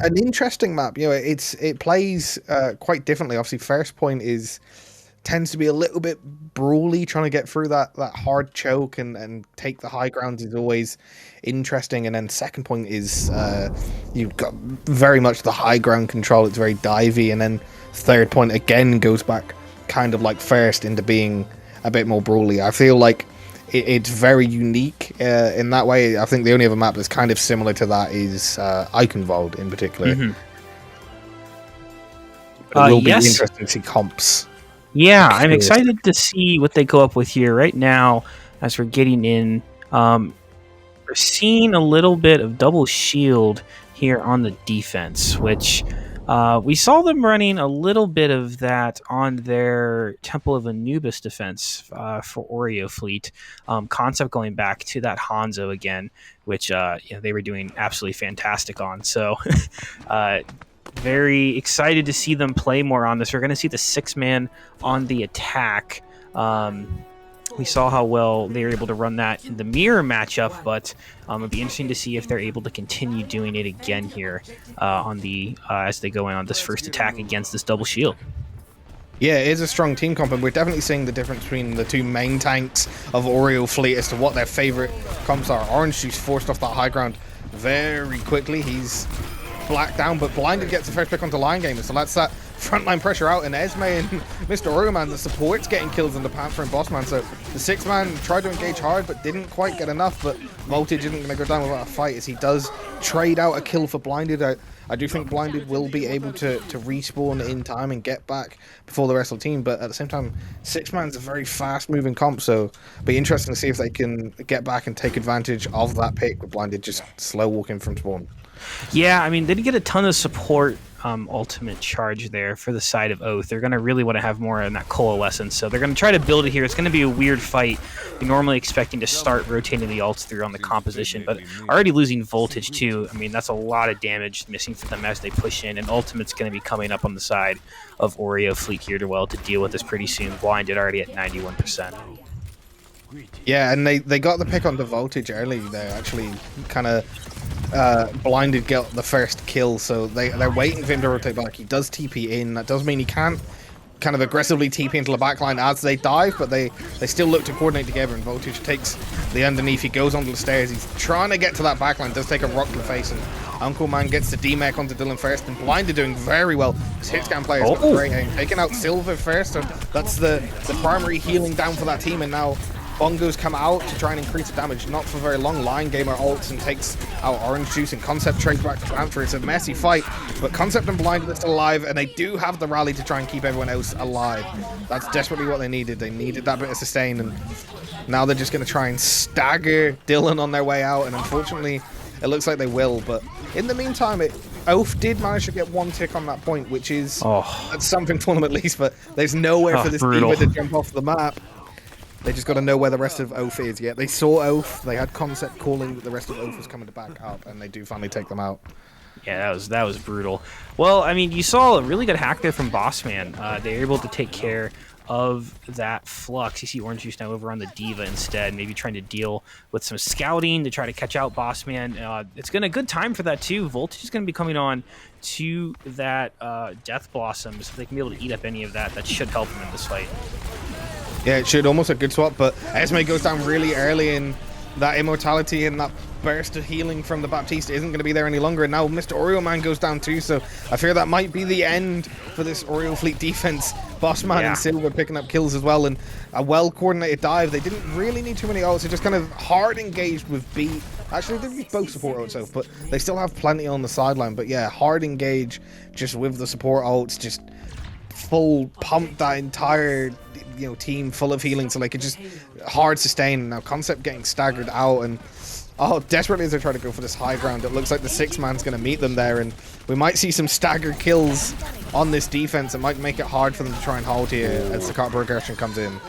an interesting map. It plays quite differently. Obviously, first point tends to be a little bit brawly, trying to get through that hard choke and take the high ground is always interesting. And then second point is you've got very much the high ground control. It's very divey. And then third point again goes back kind of like first into being a bit more brawly. I feel like it's very unique in that way. I think the only other map that's kind of similar to that is Eichenwald in particular. But it will be interesting to see comps. Yeah, I'm excited to see what they go up with here. Right now, as we're getting in, we're seeing a little bit of double shield here on the defense, which we saw them running a little bit of that on their Temple of Anubis defense for Oreo fleet. Concept going back to that Hanzo again, which they were doing absolutely fantastic on. So very excited to see them play more on this. We're going to see the 6-man on the attack. We saw how well they were able to run that in the mirror matchup, but it'll be interesting to see if they're able to continue doing it again here on the as they go in on this first attack against this double shield. Yeah, it is a strong team comp, and we're definitely seeing the difference between the two main tanks of Oreo fleet as to what their favorite comps are. Orange Juice forced off that high ground very quickly. He's blacked down, but Blinded gets the first pick onto Lion Gamer, so that's that frontline pressure out, and Esme and Mr. Oreo Man, the support's getting kills on the Panther and Bossman, so the 6-man tried to engage hard but didn't quite get enough, but Voltage isn't going to go down without a fight as he does trade out a kill for Blinded. I do think Blinded will be able to respawn in time and get back before the rest of the team, but at the same time, 6-man's a very fast-moving comp, so it'll be interesting to see if they can get back and take advantage of that pick with Blinded just slow walking from spawn. Yeah, I mean, they did get a ton of support ultimate charge there for the side of Oath. They're going to really want to have more in that coalescence, so they're going to try to build it here. It's going to be a weird fight. You're normally expecting to start rotating the ults through on the composition, but already losing Voltage too, I mean, that's a lot of damage missing for them as they push in, and Ultimate's going to be coming up on the side of Oreo fleet here to deal with this pretty soon. Blinded already at 91%. Yeah, and they got the pick on the Voltage early. They actually kind of Blinded got the first kill, so they're waiting for him to rotate back. He does TP in. That does mean he can't kind of aggressively TP into the backline as they dive, but they still look to coordinate together, and Voltage takes the underneath. He goes onto the stairs. He's trying to get to that backline. Does take a rock to the face, and Uncle Man gets the D-Mech onto Dylan first, and Blinded doing very well. His hit scan player's got great aim. Taking out Silver first, so that's the primary healing down for that team, and now Bongos come out to try and increase the damage. Not for very long. Lion Gamer ults and takes out Orange Juice, and Concept trades back to Panther. It's a messy fight, but Concept and Blinded are still alive, and they do have the rally to try and keep everyone else alive. That's desperately what they needed. They needed that bit of sustain, and now they're just going to try and stagger Dylan on their way out, and unfortunately, it looks like they will. But in the meantime, Oath did manage to get one tick on that point, which is that's something for them at least, but there's nowhere for this Diva to jump off the map. They just got to know where the rest of Oath is. Yeah, they saw Oath. They had Concept calling that the rest of Oath was coming to back up, and they do finally take them out. Yeah, that was brutal. Well, I mean, you saw a really good hack there from Bossman. They were able to take care of that flux. You see Orange Juice now over on the Diva instead, maybe trying to deal with some scouting to try to catch out Bossman. It's been a good time for that too. Voltage is going to be coming on to that Death Blossom, so they can be able to eat up any of that. That should help them in this fight. Yeah, it should. Almost a good swap, but Esme goes down really early, and that immortality and that burst of healing from the Baptiste isn't going to be there any longer. And now Mr. Oreo Man goes down too, so I fear that might be the end for this Oreo fleet defense. Bossman and Silver picking up kills as well, and a well-coordinated dive. They didn't really need too many ults. They just kind of hard engaged with B. Actually, they did both support ults, but they still have plenty on the sideline. But yeah, hard engage just with the support ults, just full pump that entire team full of healing, so like it just hard sustain. Now Concept getting staggered out, and desperately as they try to go for this high ground, it looks like the 6-man's going to meet them there, and we might see some staggered kills on this defense. It might make it hard for them to try and hold here as the cart progression comes in.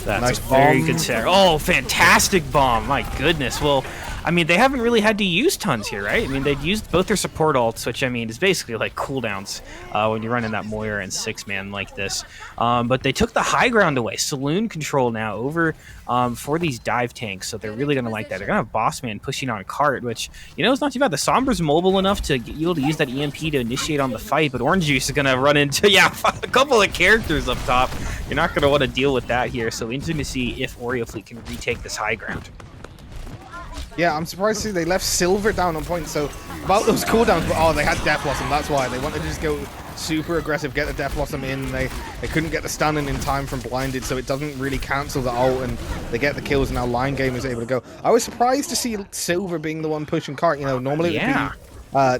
That's nice a very bomb. good set. Oh, fantastic bomb. My goodness. Well, I mean, they haven't really had to use tons here, right? I mean, they've used both their support ults, which, I mean, is basically like cooldowns when you're running that Moira and 6-man like this. But they took the high ground away. Saloon control now over for these dive tanks, so they're really going to like that. They're going to have Bossman pushing on a cart, which, is not too bad. The Sombra's mobile enough to get you able to use that EMP to initiate on the fight, but Orange Juice is going to run into, a couple of characters up top. You're not going to want to deal with that here, so interesting to see if Oreo Fleet can retake this high ground. Yeah, I'm surprised to see they left Silver down on point, so about those cooldowns, but they had Death Blossom, that's why. They wanted to just go super aggressive, get the Death Blossom in. They couldn't get the stunning in time from Blinded, so it doesn't really cancel the ult, and they get the kills, and now Line Game is able to go. I was surprised to see Silver being the one pushing cart. You know, normally it would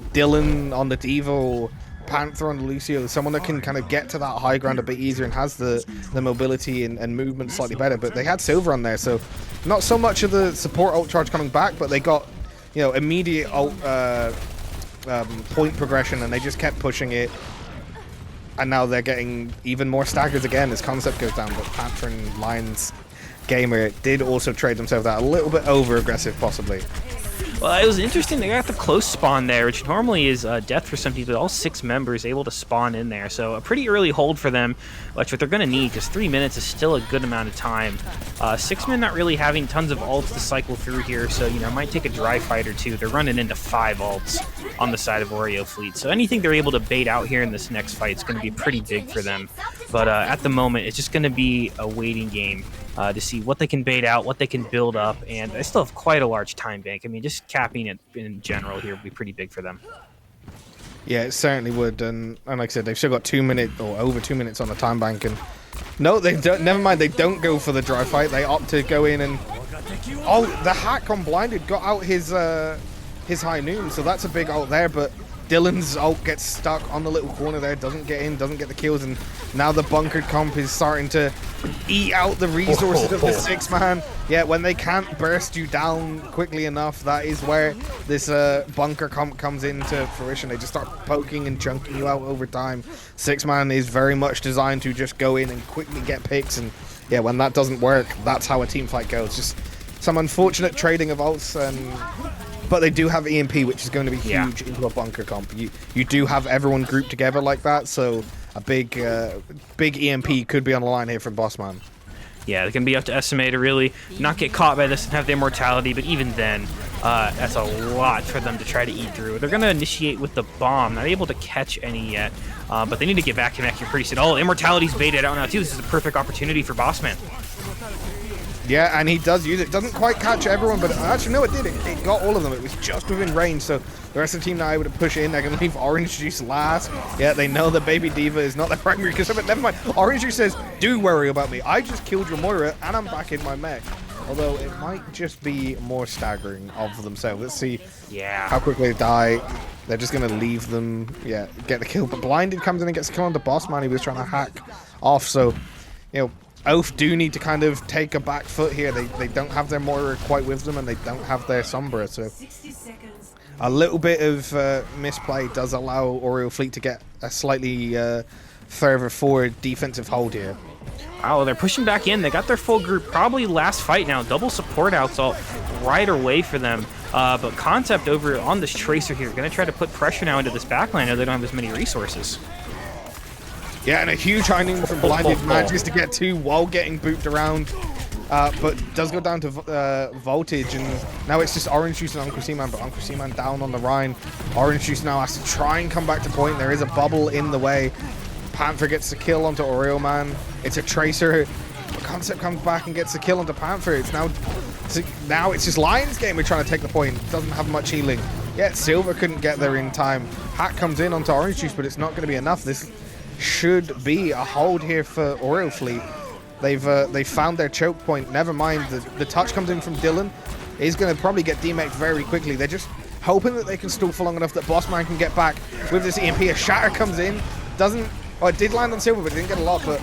be Dylan on the D.Va or Panther on the Lucio, someone that can kind of get to that high ground a bit easier and has the mobility and movement slightly better, but they had Silver on there, so not so much of the support ult charge coming back, but they got, you know, immediate ult point progression, and they just kept pushing it, and now they're getting even more staggers again as Concept goes down. But Panther and Lions Gamer did also trade themselves out a little bit over aggressive possibly. Well, it was interesting. They got the close spawn there, which normally is death for some people. All 6 members able to spawn in there, so a pretty early hold for them, which what they're going to need, because 3 minutes is still a good amount of time. 6 men not really having tons of ults to cycle through here, so, you know, it might take a dry fight or two. They're running into 5 ults on the side of Oreo Fleet, so anything they're able to bait out here in this next fight is going to be pretty big for them. But at the moment, it's just going to be a waiting game to see what they can bait out, what they can build up, and they still have quite a large time bank. I mean, just capping it in general here would be pretty big for them. Yeah, it certainly would, and like I said, they've still got 2 minutes or over 2 minutes on the time bank, and no, they don't. Never mind, they don't go for the dry fight. They opt to go in and the hack on Blinded got out his high noon, so that's a big ult there, but Dylan's ult gets stuck on the little corner there, doesn't get in, doesn't get the kills, and now the bunkered comp is starting to eat out the resources of the 6-man. Yeah, when they can't burst you down quickly enough, that is where this bunker comp comes into fruition. They just start poking and chunking you out over time. 6-man is very much designed to just go in and quickly get picks, and yeah, when that doesn't work, that's how a team fight goes. Just some unfortunate trading of ults, but they do have EMP, which is going to be huge into a bunker comp. You do have everyone grouped together like that, so a big EMP could be on the line here from Bossman. Yeah, they're going to be up to Estimate to really not get caught by this and have the immortality, but even then, that's a lot for them to try to eat through. They're going to initiate with the bomb, not able to catch any yet, but they need to get back here pretty soon. Oh, immortality's baited out now too. This is a perfect opportunity for Bossman. Yeah, and he does use it. Doesn't quite catch everyone, but actually, no, it did. It got all of them. It was just within range, so the rest of the team now able to push in. They're going to leave Orange Juice last. Yeah, they know that Baby D.Va is not their primary concern, but never mind. Orange Juice says, do worry about me. I just killed your Moira, and I'm back in my mech. Although, it might just be more staggering of themselves. Let's see how quickly they die. They're just going to leave them, get the kill. But Blinded comes in and gets the kill on the Bossman. He was trying to hack off, so, you know, Oath do need to kind of take a back foot here. They don't have their Moira quite with them, and they don't have their Sombra, so a little bit of misplay does allow Oreo Fleet to get a slightly further forward defensive hold here. Wow, they're pushing back in. They got their full group. Probably last fight now. Double support outs all right away for them. But Concept over on this Tracer here, going to try to put pressure now into this backline. I know they don't have as many resources. Yeah, and a huge high noon from Blinded manages to get 2 while getting booped around, but does go down to Voltage, and now it's just Orange Juice and Uncle C-Man, but Uncle C-Man down on the Rhine. Orange Juice now has to try and come back to point. There is a bubble in the way. Panther gets the kill onto Oreo Man. It's a Tracer. Concept comes back and gets the kill onto Panther. It's now it's just Lions Game. We're trying to take the point. Doesn't have much healing. Yet Silver couldn't get there in time. Hack comes in onto Orange Juice, but it's not going to be enough. This should be a hold here for Oreo Fleet. They've found their choke point. Never mind, the touch comes in from Dylan. He's going to probably get DMX'd very quickly. They're just hoping that they can stall for long enough that Bossman can get back with this EMP. A Shatter comes in, doesn't. Oh, it did land on Silver, but it didn't get a lot. But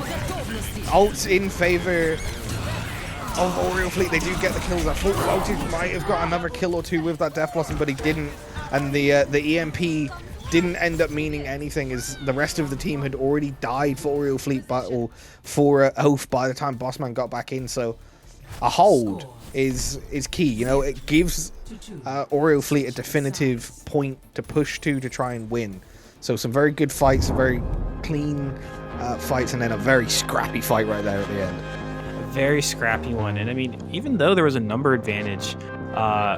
ults in favor of Oreo Fleet. They do get the kills. I thought Voltage might have got another kill or two with that Death Blossom, but he didn't. And the EMP didn't end up meaning anything, as the rest of the team had already died for Oreo Fleet battle for Oath by the time Bossman got back in. So a hold is key. You know, it gives Oreo Fleet a definitive point to push to try and win. So some very good fights, very clean fights, and then a very scrappy fight right there at the end. A very scrappy one. And I mean, even though there was a number advantage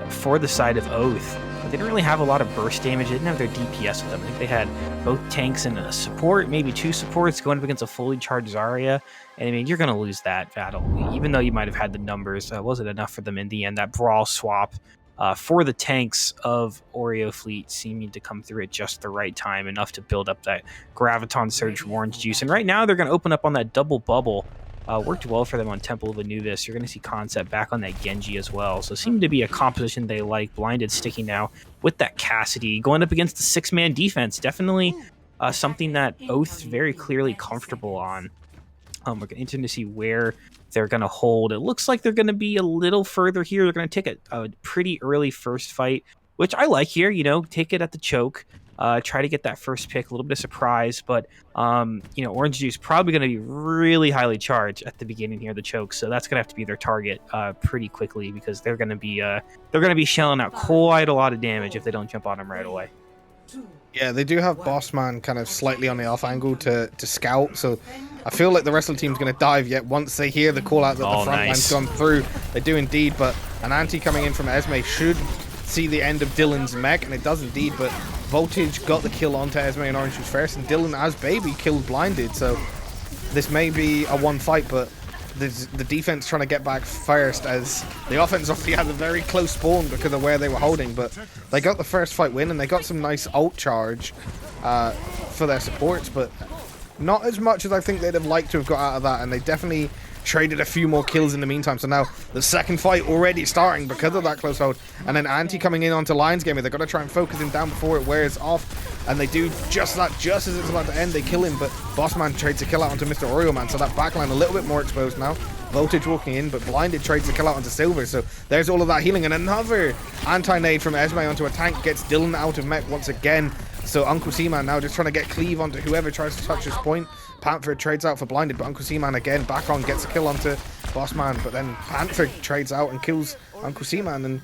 for the side of Oath, they didn't really have a lot of burst damage. They didn't have their DPS with them. I think they had both tanks and a support, maybe 2 supports going up against a fully charged Zarya. And I mean, you're going to lose that battle. Even though you might have had the numbers, wasn't enough for them in the end. That brawl swap for the tanks of Oreo Fleet seeming to come through at just the right time, enough to build up that Graviton Surge from Orange Juice. And right now they're going to open up on that double bubble. Worked well for them on Temple of Anubis. You're going to see Concept back on that Genji as well. So seemed to be a composition they like. Blinded sticking now with that Cassidy. Going up against the 6-man defense. Definitely something that Oath's very clearly comfortable on. We're interested to see where they're going to hold. It looks like they're going to be a little further here. They're going to take a pretty early first fight, which I like here. Take it at the choke. Try to get that first pick, a little bit of surprise, but Orange Juice probably going to be really highly charged at the beginning here, the choke. So that's going to have to be their target pretty quickly, because they're going to be shelling out quite a lot of damage if they don't jump on them right away. Yeah, they do have Bossman kind of slightly on the off angle to scout, so I feel like the rest of the team's going to dive yet once they hear the call out that the front line's gone through. They do indeed, but an anti coming in from Esme should see the end of Dylan's mech, and it does indeed, but Voltage got the kill onto Esme and Orange Juice first, and Dylan as Baby killed Blinded, so this may be a one fight, but the defense trying to get back first, as the offense obviously had a very close spawn because of where they were holding, but they got the first fight win, and they got some nice ult charge for their supports, but not as much as I think they'd have liked to have got out of that, and they definitely traded a few more kills in the meantime. So now the second fight already starting because of that close hold, and then Anti coming in onto Lions Gamer. They've got to try and focus him down before it wears off, and they do just that. Just as it's about to end, they kill him, but Bossman trades a kill out onto Mr. Oreo Man, so that backline a little bit more exposed now. Voltage walking in, but Blinded trades the kill out onto Silver, so there's all of that healing, and another anti-nade from Esme onto a tank gets Dylan out of mech once again. So Uncle Seaman now just trying to get cleave onto whoever tries to touch his point. Panther trades out for Blinded, but Uncle Seaman again back on, gets a kill onto Bossman, but then Panther trades out and kills Uncle Seaman. And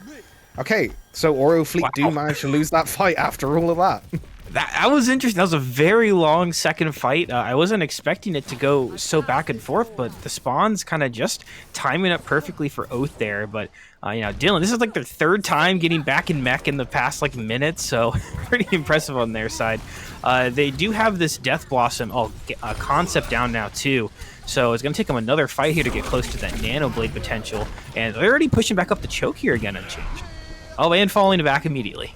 okay, so Oreo Fleet do manage to lose that fight after all of that. That was interesting. That was a very long second fight. I wasn't expecting it to go so back and forth, but the spawns kind of just timing up perfectly for Oath there. But Dylan, this is like their third time getting back in mech in the past minutes, so pretty impressive on their side. They do have this Death Blossom concept down now too, so it's going to take them another fight here to get close to that Nano Blade potential, and they're already pushing back up the choke here again unchanged. Oh, and falling back immediately.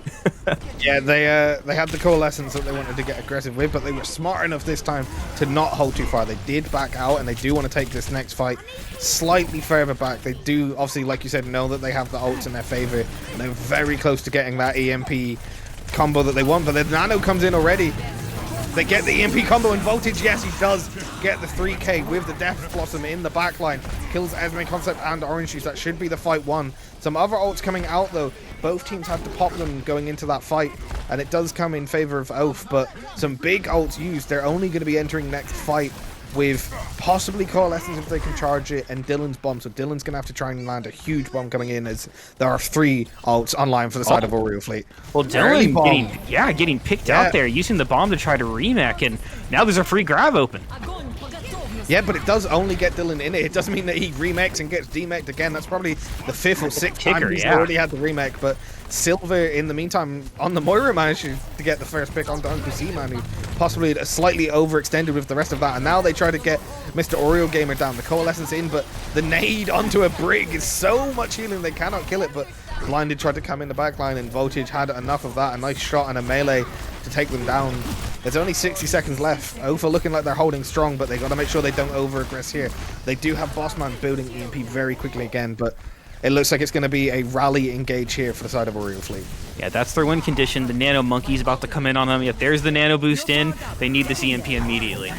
Yeah, they had the coalescence that they wanted to get aggressive with, but they were smart enough this time to not hold too far. They did back out, and they do want to take this next fight slightly further back. They do, obviously, like you said, know that they have the ults in their favor, and they're very close to getting that EMP combo that they want, but the Nano comes in already. They get the EMP combo, and Voltage, yes, he does get the 3k with the Death Blossom in the backline. Kills Esme Concept and Orange Juice. That should be the fight one. Some other ults coming out, though. Both teams have to pop them going into that fight, and it does come in favor of Oath, but some big ults used. They're only going to be entering next fight with possibly Coalescence if they can charge it, and Dylan's bomb. So Dylan's going to have to try and land a huge bomb coming in, as there are 3 ults online for the side of Oreo Fleet. Well, Dylan getting picked out there, using the bomb to try to remech, and now there's a free grab open. Yeah, but it does only get Dylan in it. It doesn't mean that he remechs and gets demech'd again. That's probably the 5th or 6th time he's already had the remech. But Silver, in the meantime, on the Moira, managed to get the first pick onto Uncle C-Man, who possibly slightly overextended with the rest of that. And now they try to get Mr. Oreo Gamer down. The Coalescence in, but the nade onto a Brig is so much healing they cannot kill it. But Blinded tried to come in the backline, and Voltage had enough of that. A nice shot and a melee to take them down. There's only 60 seconds left. Ofa looking like they're holding strong, but they got to make sure they don't over-aggress here. They do have Bossman building EMP very quickly again, but it looks like it's going to be a rally engage here for the side of Oreo Fleet. Yeah, that's their win condition. The Nano Monkey's about to come in on them. If there's the Nano boost in, they need this EMP immediately.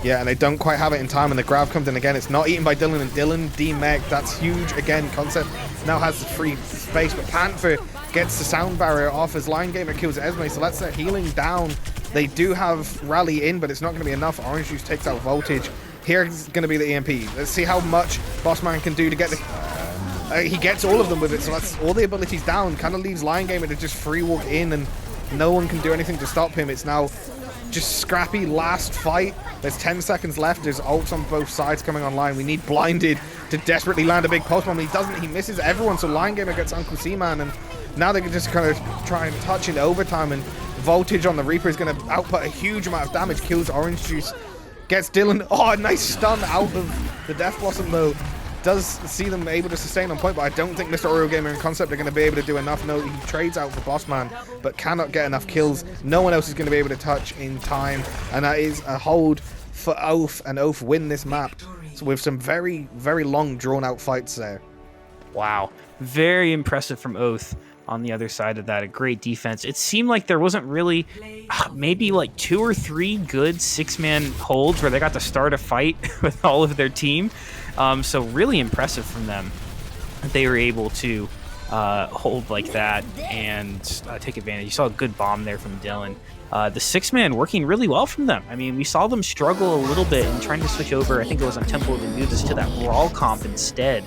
Yeah, and they don't quite have it in time, and the grab comes in again. It's not eaten by Dylan, and Dylan D-Mech. That's huge again. Concept now has the free space, but Panther gets the sound barrier off as Lion Gamer kills Esme, so that's their healing down. They do have rally in, but it's not going to be enough. Orange Juice takes out Voltage. Here's going to be the EMP. Let's see how much Bossman can do to get the... he gets all of them with it, so that's all the abilities down. Kind of leaves Lion Gamer to just free walk in, and no one can do anything to stop him. It's now just scrappy last fight. There's 10 seconds left. There's ults on both sides coming online. We need Blinded to desperately land a big post bomb. He doesn't. He misses everyone, so Lion Gamer gets Uncle C-Man, and now they can just kind of try and touch in overtime, and Voltage on the Reaper is going to output a huge amount of damage. Kills Orange Juice. Gets Dylan. Oh, a nice stun out of the Death Blossom, though. does see them able to sustain on point, but I don't think Mr. Oreo Gamer and Concept are going to be able to do enough. No, he trades out for Bossman, but cannot get enough kills. No one else is going to be able to touch in time, and that is a hold for Oath, and Oath win this map. So with some very, very long, drawn-out fights there. Wow. Very impressive from Oath on the other side of that. A great defense. It seemed like there wasn't really maybe like 2 or 3 good 6-man holds where they got to start a fight with all of their team. So really impressive from them that they were able to hold like that and take advantage. You saw a good bomb there from Dylan. The 6-man working really well from them. I mean, we saw them struggle a little bit in trying to switch over. I think it was on Temple of Anubis to that Brawl comp instead.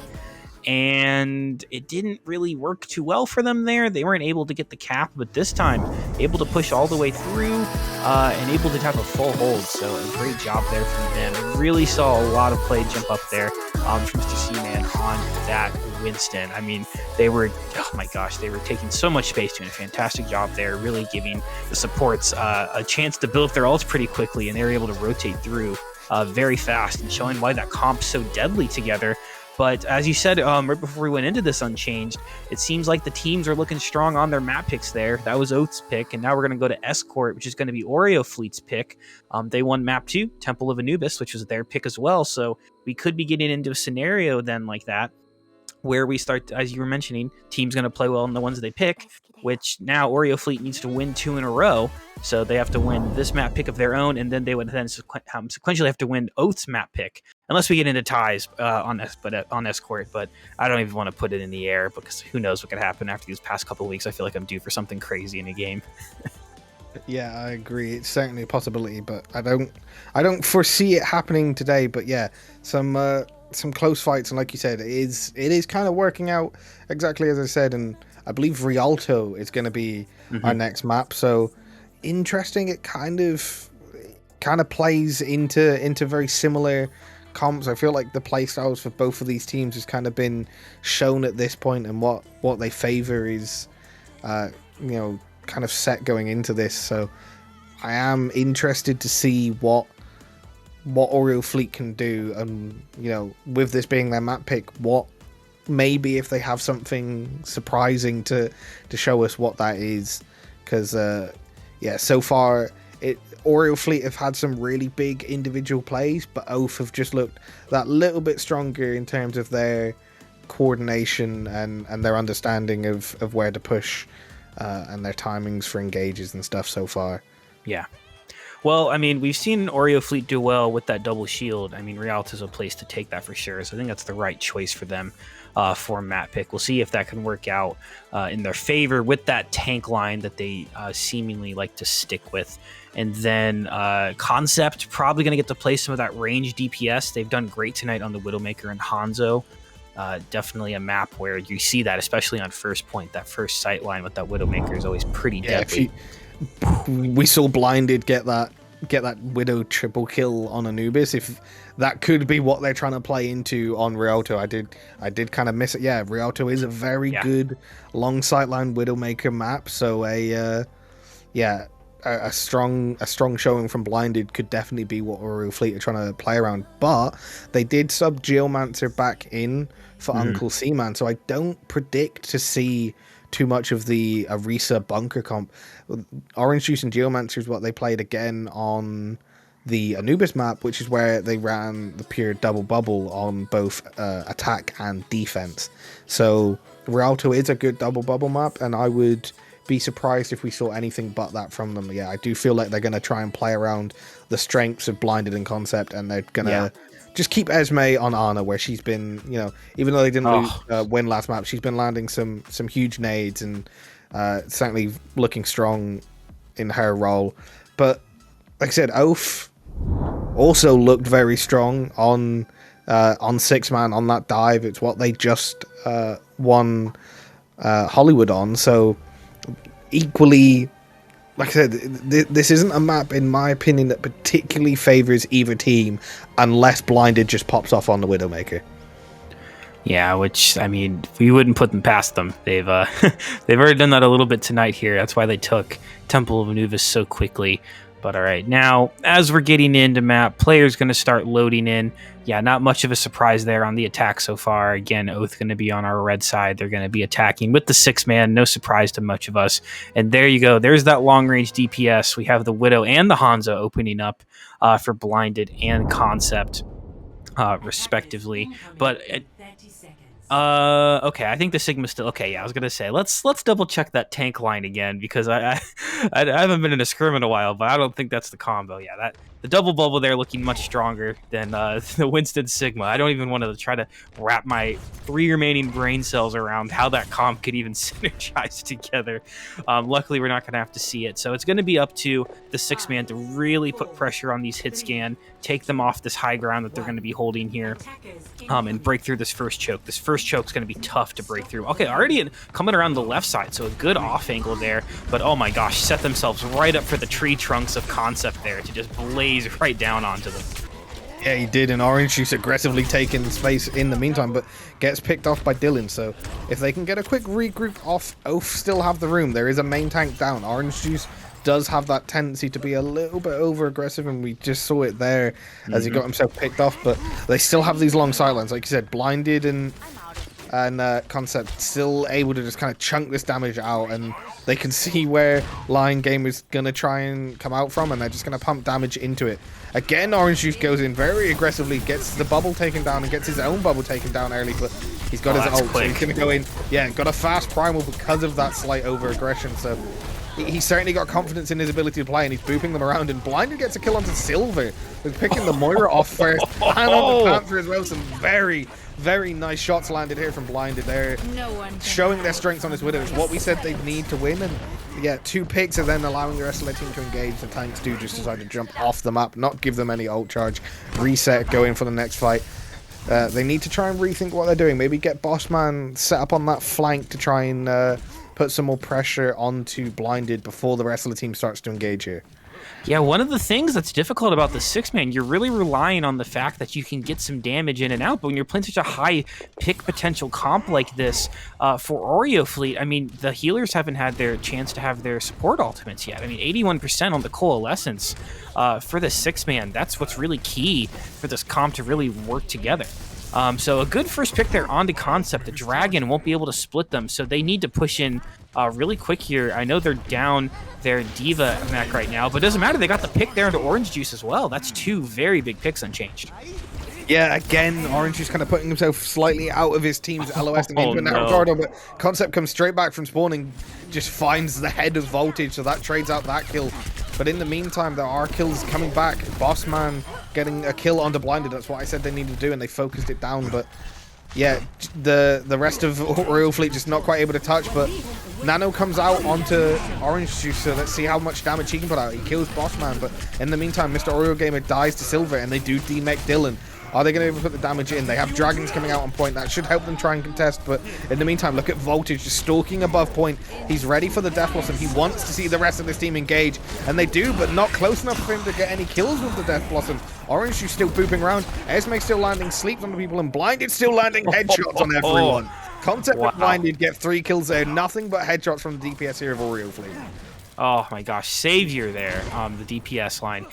And it didn't really work too well for them there. They weren't able to get the cap, but this time able to push all the way through and able to have a full hold. So a great job there from them. Really saw a lot of play jump up there from Mr. C-Man on that Winston. I mean, they were, oh my gosh, they were taking so much space, doing a fantastic job there, really giving the supports a chance to build up their ults pretty quickly, and they were able to rotate through very fast and showing why that comp's so deadly together. But as you said, right before we went into this Unchanged, it seems like the teams are looking strong on their map picks there. That was Oath's pick, and now we're going to go to Escort, which is going to be Oreo Fleet's pick. They won map 2, Temple of Anubis, which was their pick as well. So we could be getting into a scenario then like that, where we start, as you were mentioning, teams going to play well in the ones they pick, which now Oreo Fleet needs to win 2 in a row. So they have to win this map pick of their own, and then they would then sequentially have to win Oath's map pick, unless we get into ties on Escort. But I don't even want to put it in the air, because who knows what could happen after these past couple of weeks. I feel like I'm due for something crazy in a game. Yeah, I agree. It's certainly a possibility, but I don't foresee it happening today. But yeah, some close fights, and like you said, it is kind of working out exactly as I said. And I believe Rialto is going to be our next map. So interesting. It kind of plays into very similar comps. I feel like the playstyles for both of these teams has kind of been shown at this point, and what they favor is kind of set going into this. So I am interested to see what Oreo Fleet can do, and with this being their map pick, what maybe if they have something surprising to show us what that is. Because so far Oreo Fleet have had some really big individual plays, but Oath have just looked that little bit stronger in terms of their coordination and their understanding of where to push and their timings for engages and stuff so far. Yeah. Well, I mean, we've seen Oreo Fleet do well with that double shield. I mean, Rialto's a place to take that for sure. So I think that's the right choice for them for map pick. We'll see if that can work out in their favor with that tank line that they seemingly like to stick with. And then Concept probably going to get to play some of that range DPS. They've done great tonight on the Widowmaker and Hanzo. Definitely a map where you see that, especially on first point. That first sight line with that Widowmaker is always pretty deadly. We saw Blinded get that Widow triple kill on Anubis. If that could be what they're trying to play into on Rialto, I did kind of miss it. Yeah, Rialto is a very good long sightline Widowmaker map. So a strong showing from Blinded could definitely be what Oreo Fleet are trying to play around. But they did sub Geomancer back in for Uncle Seaman, so I don't predict to see too much of the Arisa bunker comp. Orange Juice and Geomancer is what they played again on the Anubis map, which is where they ran the pure double bubble on both attack and defense. So Rialto is a good double bubble map, and I would be surprised if we saw anything but that from them. Yeah, I do feel like they're going to try and play around the strengths of Blinded and Concept, and they're going to just keep Esme on Ana, where she's been, even though they didn't win last map, she's been landing some huge nades and certainly looking strong in her role. But like I said, Oath also looked very strong on 6-man on that dive. It's what they just won Hollywood on. So equally, like I said, this isn't a map, in my opinion, that particularly favors either team unless Blinded just pops off on the Widowmaker. Yeah, which, I mean, we wouldn't put them past them. They've they've already done that a little bit tonight here. That's why they took Temple of Anubis so quickly. But all right, now as we're getting into map, players going to start loading in. Yeah, not much of a surprise there on the attack so far. Again, Oath going to be on our red side. They're going to be attacking with the 6-man. No surprise to much of us. And there you go. There's that long-range DPS. We have the Widow and the Hanzo opening up for Blinded and Concept, respectively. But okay, I think the Sigma's still okay. Yeah, I was gonna say let's double check that tank line again because I haven't been in a scrim in a while, but I don't think that's the combo. Yeah, that the double bubble there looking much stronger than the Winston Sigma. I don't even want to try to wrap my 3 remaining brain cells around how that comp could even synergize together. Luckily, we're not gonna have to see it, so it's gonna be up to the 6-man to really put pressure on these hit scan, take them off this high ground that they're going to be holding here, and break through this first choke. This first choke's going to be tough to break through. Okay, already coming around the left side, so a good off angle there, but oh my gosh, set themselves right up for the tree trunks of Concept there to just blaze right down onto them. Yeah, he did, and Orange Juice aggressively taking space in the meantime, but gets picked off by Dylan. So if they can get a quick regroup off, Oath still have the room. There is a main tank down. Orange Juice does have that tendency to be a little bit over aggressive, and we just saw it there as he got himself picked off. But they still have these long sidelines, like you said. Blinded and Concept still able to just kind of chunk this damage out, and they can see where Lion Game is gonna try and come out from, and they're just gonna pump damage into it. Again, Orange Juice goes in very aggressively, gets the bubble taken down and gets his own bubble taken down early, but he's got his ult, so he's gonna go in. Yeah, got a fast primal because of that slight over aggression. So he certainly got confidence in his ability to play, and he's booping them around, and Blinded gets a kill onto Silver. They're picking the Moira off first, and on the Panther as well. Some very, very nice shots landed here from Blinded. They're showing their strengths on this Widow. It's what we said they'd need to win, and yeah, 2 picks and then allowing the rest of their team to engage. The tanks do just decide to jump off the map, not give them any ult charge, reset, go in for the next fight. They need to try and rethink what they're doing. Maybe get Bossman set up on that flank to try and put some more pressure onto Blinded before the rest of the team starts to engage here. Yeah, one of the things that's difficult about the 6-man, you're really relying on the fact that you can get some damage in and out, but when you're playing such a high pick potential comp like this for Oreo Fleet, I mean, the healers haven't had their chance to have their support ultimates yet. I mean, 81% on the Coalescence for the 6-man, that's what's really key for this comp to really work together. So a good first pick there onto Concept. The Dragon won't be able to split them, so they need to push in really quick here. I know they're down their Diva mech right now, but it doesn't matter. They got the pick there into Orange Juice as well. That's 2 very big picks unchanged. Yeah, again, Orange is kind of putting himself slightly out of his team's LOS and into that corridor, but Concept comes straight back from spawning, just finds the head of Voltage, so that trades out that kill. But in the meantime, there are kills coming back. Bossman getting a kill onto Blinded. That's what I said they needed to do, and they focused it down. But yeah, the rest of Oreo Fleet just not quite able to touch. But Nano comes out onto Orange Juice, so let's see how much damage he can put out. He kills Bossman, but in the meantime, Mr. Oreo Gamer dies to Silver, and they do demech Dylan. Are they going to be able to put the damage in? They have Dragons coming out on point. That should help them try and contest. But in the meantime, look at Voltage just stalking above point. He's ready for the Death Blossom. He wants to see the rest of this team engage. And they do, but not close enough for him to get any kills with the Death Blossom. Orange is still booping around. Esme still landing sleeps on the people. And Blinded still landing headshots on everyone. Concept and Blinded get 3 kills there. Nothing but headshots from the DPS here of Oreo Fleet. Oh my gosh, Savior there, the DPS line.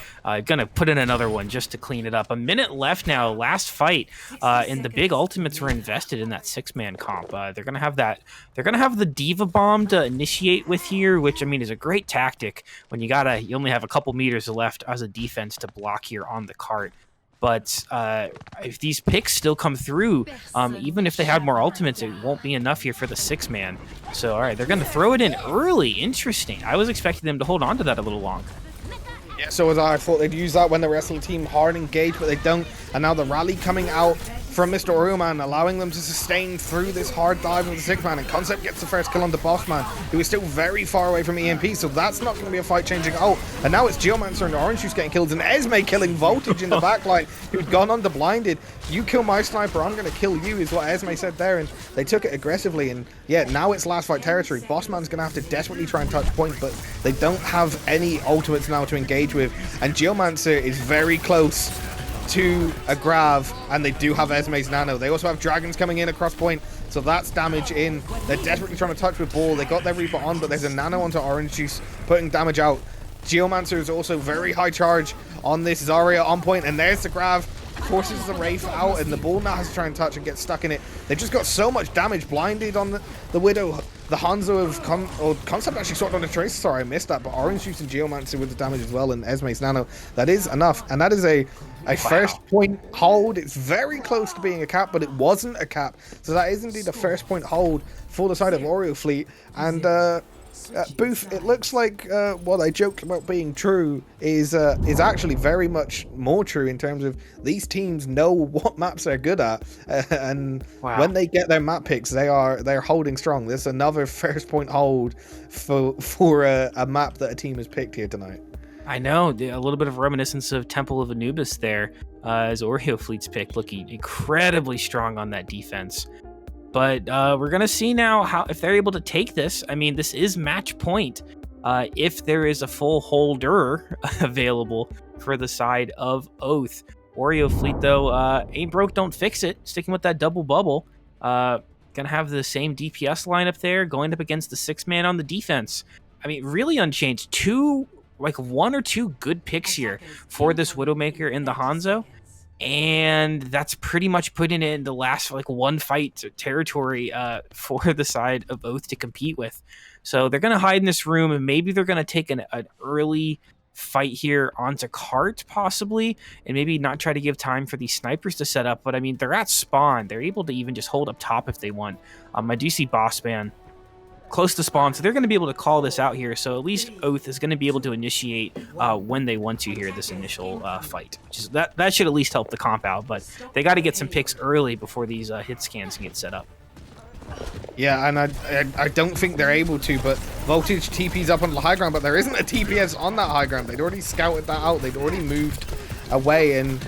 Gonna put in another one just to clean it up. A minute left now, last fight, and the big ultimates were invested in that 6-man comp. They're gonna have that. They're gonna have the Diva Bomb to initiate with here, which I mean is a great tactic when you only have a couple meters left as a defense to block here on the cart. But if these picks still come through, even if they had more ultimates, it won't be enough here for the 6-man. So, all right, they're going to throw it in early. Interesting. I was expecting them to hold on to that a little longer. Yeah, so was I. I thought they'd use that when the wrestling team hard engaged, but they don't. And now the rally coming out from Mr. Oreo Man, allowing them to sustain through this hard dive of the 6-man, and Concept gets the first kill on the Bossman, who is still very far away from EMP, so that's not going to be a fight-changing ult. And now it's Geomancer and Orange who's getting kills, and Esme killing Voltage in the backline, who'd gone under Blinded. You kill my sniper, I'm going to kill you, is what Esme said there, and they took it aggressively, and yeah, now it's last fight territory. Bossman's going to have to desperately try and touch point, but they don't have any ultimates now to engage with, and Geomancer is very close to a grab, and they do have Esme's Nano. They also have Dragons coming in across point, so that's damage in. They're desperately trying to touch with Ball. They got their Reaper on, but there's a Nano onto Orange Juice, putting damage out. Geomancer is also very high charge on this Zarya on point, and there's the grab. Forces the Wraith out, and the ball now has to try and touch and get stuck in it. They just got so much damage, blinded on the Widow. The Hanzo of Concept actually sorted on the Tracer. Sorry, I missed that, but Orange Juice and Geomancer with the damage as well, and Esme's Nano. That is enough, and that is a first point hold. It's very close to being a cap, but it wasn't a cap. So that is indeed a first point hold for the side of Oreo Fleet. And Booth, it looks like what I joked about being true is actually very much more true in terms of these teams know what maps they're good at, and when they get their map picks, they're holding strong. There's another first point hold for a map that a team has picked here tonight. I know, a little bit of reminiscence of Temple of Anubis there, as Oreo Fleet's pick, looking incredibly strong on that defense. But we're going to see now how if they're able to take this. I mean, this is match point. If there is a full holder available for the side of Oath. Oreo Fleet, though, ain't broke, don't fix it. Sticking with that double bubble. Going to have the same DPS lineup there, going up against the 6-man on the defense. I mean, really unchanged. One or two good picks here for this Widowmaker in the Hanzo. And that's pretty much putting it in the last one fight territory for the side of Oath to compete with. So they're going to hide in this room, and maybe they're going to take an early fight here onto cart possibly, and maybe not try to give time for these snipers to set up. But I mean, they're at spawn. They're able to even just hold up top if they want. I do see Boss Man close to spawn, so they're going to be able to call this out here. So at least Oath is going to be able to initiate when they want to here, this initial fight. That should at least help the comp out, but they got to get some picks early before these hit scans can get set up. Yeah, and I don't think they're able to, but Voltage TP's up on the high ground, but there isn't a TPS on that high ground. They'd already scouted that out. They'd already moved away, and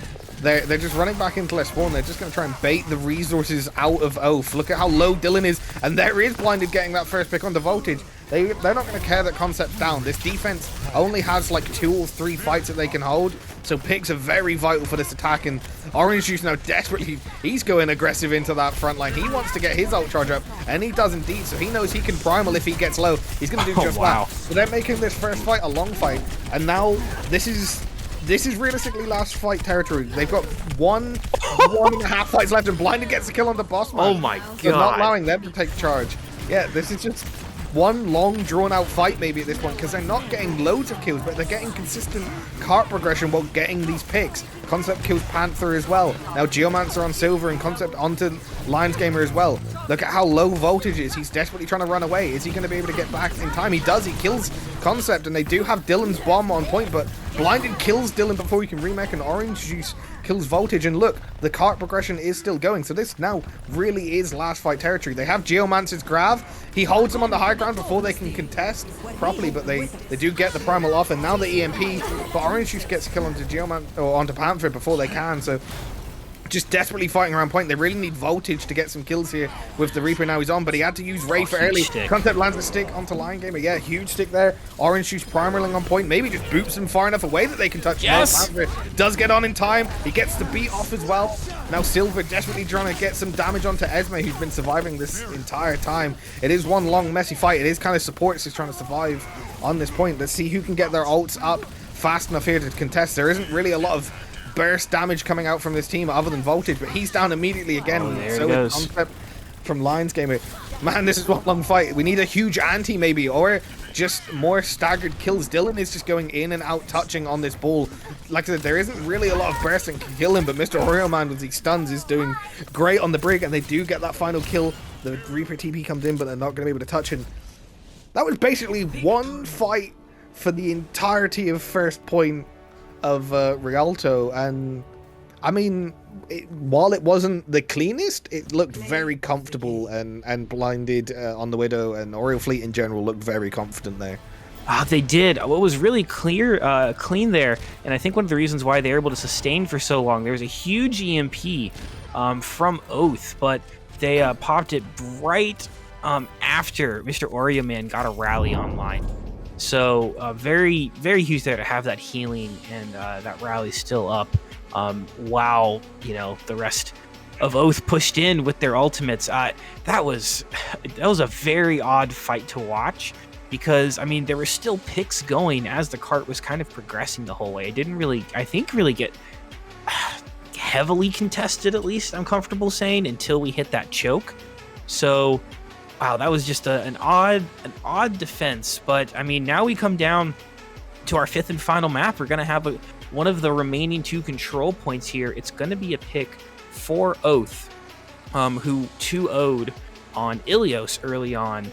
they're just running back into their spawn. They're just going to try and bait the resources out of Oath. Look at how low Dylan is, and there is Blinded getting that first pick on the Voltage. They're not going to care that Concept's down. This defense only has 2 or 3 fights that they can hold, so picks are very vital for this attack, and Orange Juice now desperately, he's going aggressive into that front line. He wants to get his ult charge up, and he does indeed, so he knows he can primal if he gets low. He's going to do just that. So they're making this first fight a long fight, and now this is realistically last fight territory. They've got 1.5 fights left, and Blinded gets the kill on the boss man. Oh my god. So not allowing them to take charge. Yeah, this is just one long drawn out fight maybe at this point, because they're not getting loads of kills, but they're getting consistent cart progression while getting these picks. Concept kills Panther as well. Now Geomancer on Silver, and Concept onto Lions Gamer as well. Look at how low Voltage is. He's desperately trying to run away. Is he going to be able to get back in time? He does. He kills Concept, and they do have Dylan's bomb on point, but Blinded kills Dylan before he can remake, and Orange Juice kills Voltage. And look, the cart progression is still going, so this now really is last fight territory. They have Geomancer's Grav. He holds them on the high ground before they can contest properly, but they do get the primal off, and now the EMP, but Orange Juice gets a kill onto onto Panther before they can. So just desperately fighting around point. They really need Voltage to get some kills here with the Reaper. Now he's on, but he had to use Ray for early. Concept lands a stick onto Lion Gamer. Yeah, huge stick there. Orange Juice primaling on point. Maybe just boops him far enough away that they can touch him. Yes! Does get on in time. He gets the beat off as well. Now Silver desperately trying to get some damage onto Esme, who's been surviving this entire time. It is one long messy fight. It is kind of supports who's trying to survive on this point. Let's see who can get their ults up fast enough here to contest. There isn't really a lot of burst damage coming out from this team other than Voltage, but he's down immediately again. There he goes. Concept from Lions Gamer. Man, this is one long fight. We need a huge anti maybe, or just more staggered kills. Dylan is just going in and out touching on this ball. Like I said, there isn't really a lot of burst that can kill him, but Mr. Oreo Man with these stuns is doing great on the brig, and they do get that final kill. The Reaper TP comes in, but they're not going to be able to touch him. That was basically one fight for the entirety of first point of Rialto, and I mean, while it wasn't the cleanest, it looked very comfortable, and Blinded on the Widow and Oreo Fleet in general looked very confident there. They did. What was really clean there, and I think one of the reasons why they were able to sustain for so long, there was a huge EMP from Oath, but they popped it right after Mr. Oreo Man got a rally online. So very, very huge there to have that healing and that rally still up. While the rest of Oath pushed in with their ultimates. That was a very odd fight to watch. because I mean there were still picks going as the cart was kind of progressing the whole way. It didn't really, I think, really get heavily contested, at least I'm comfortable saying, until we hit that choke. So wow, that was just an odd defense. But I mean, now we come down to our 5th and final map. We're gonna have one of the remaining 2 control points here. It's gonna be a pick for Oath, who 2-0'd on Ilios early on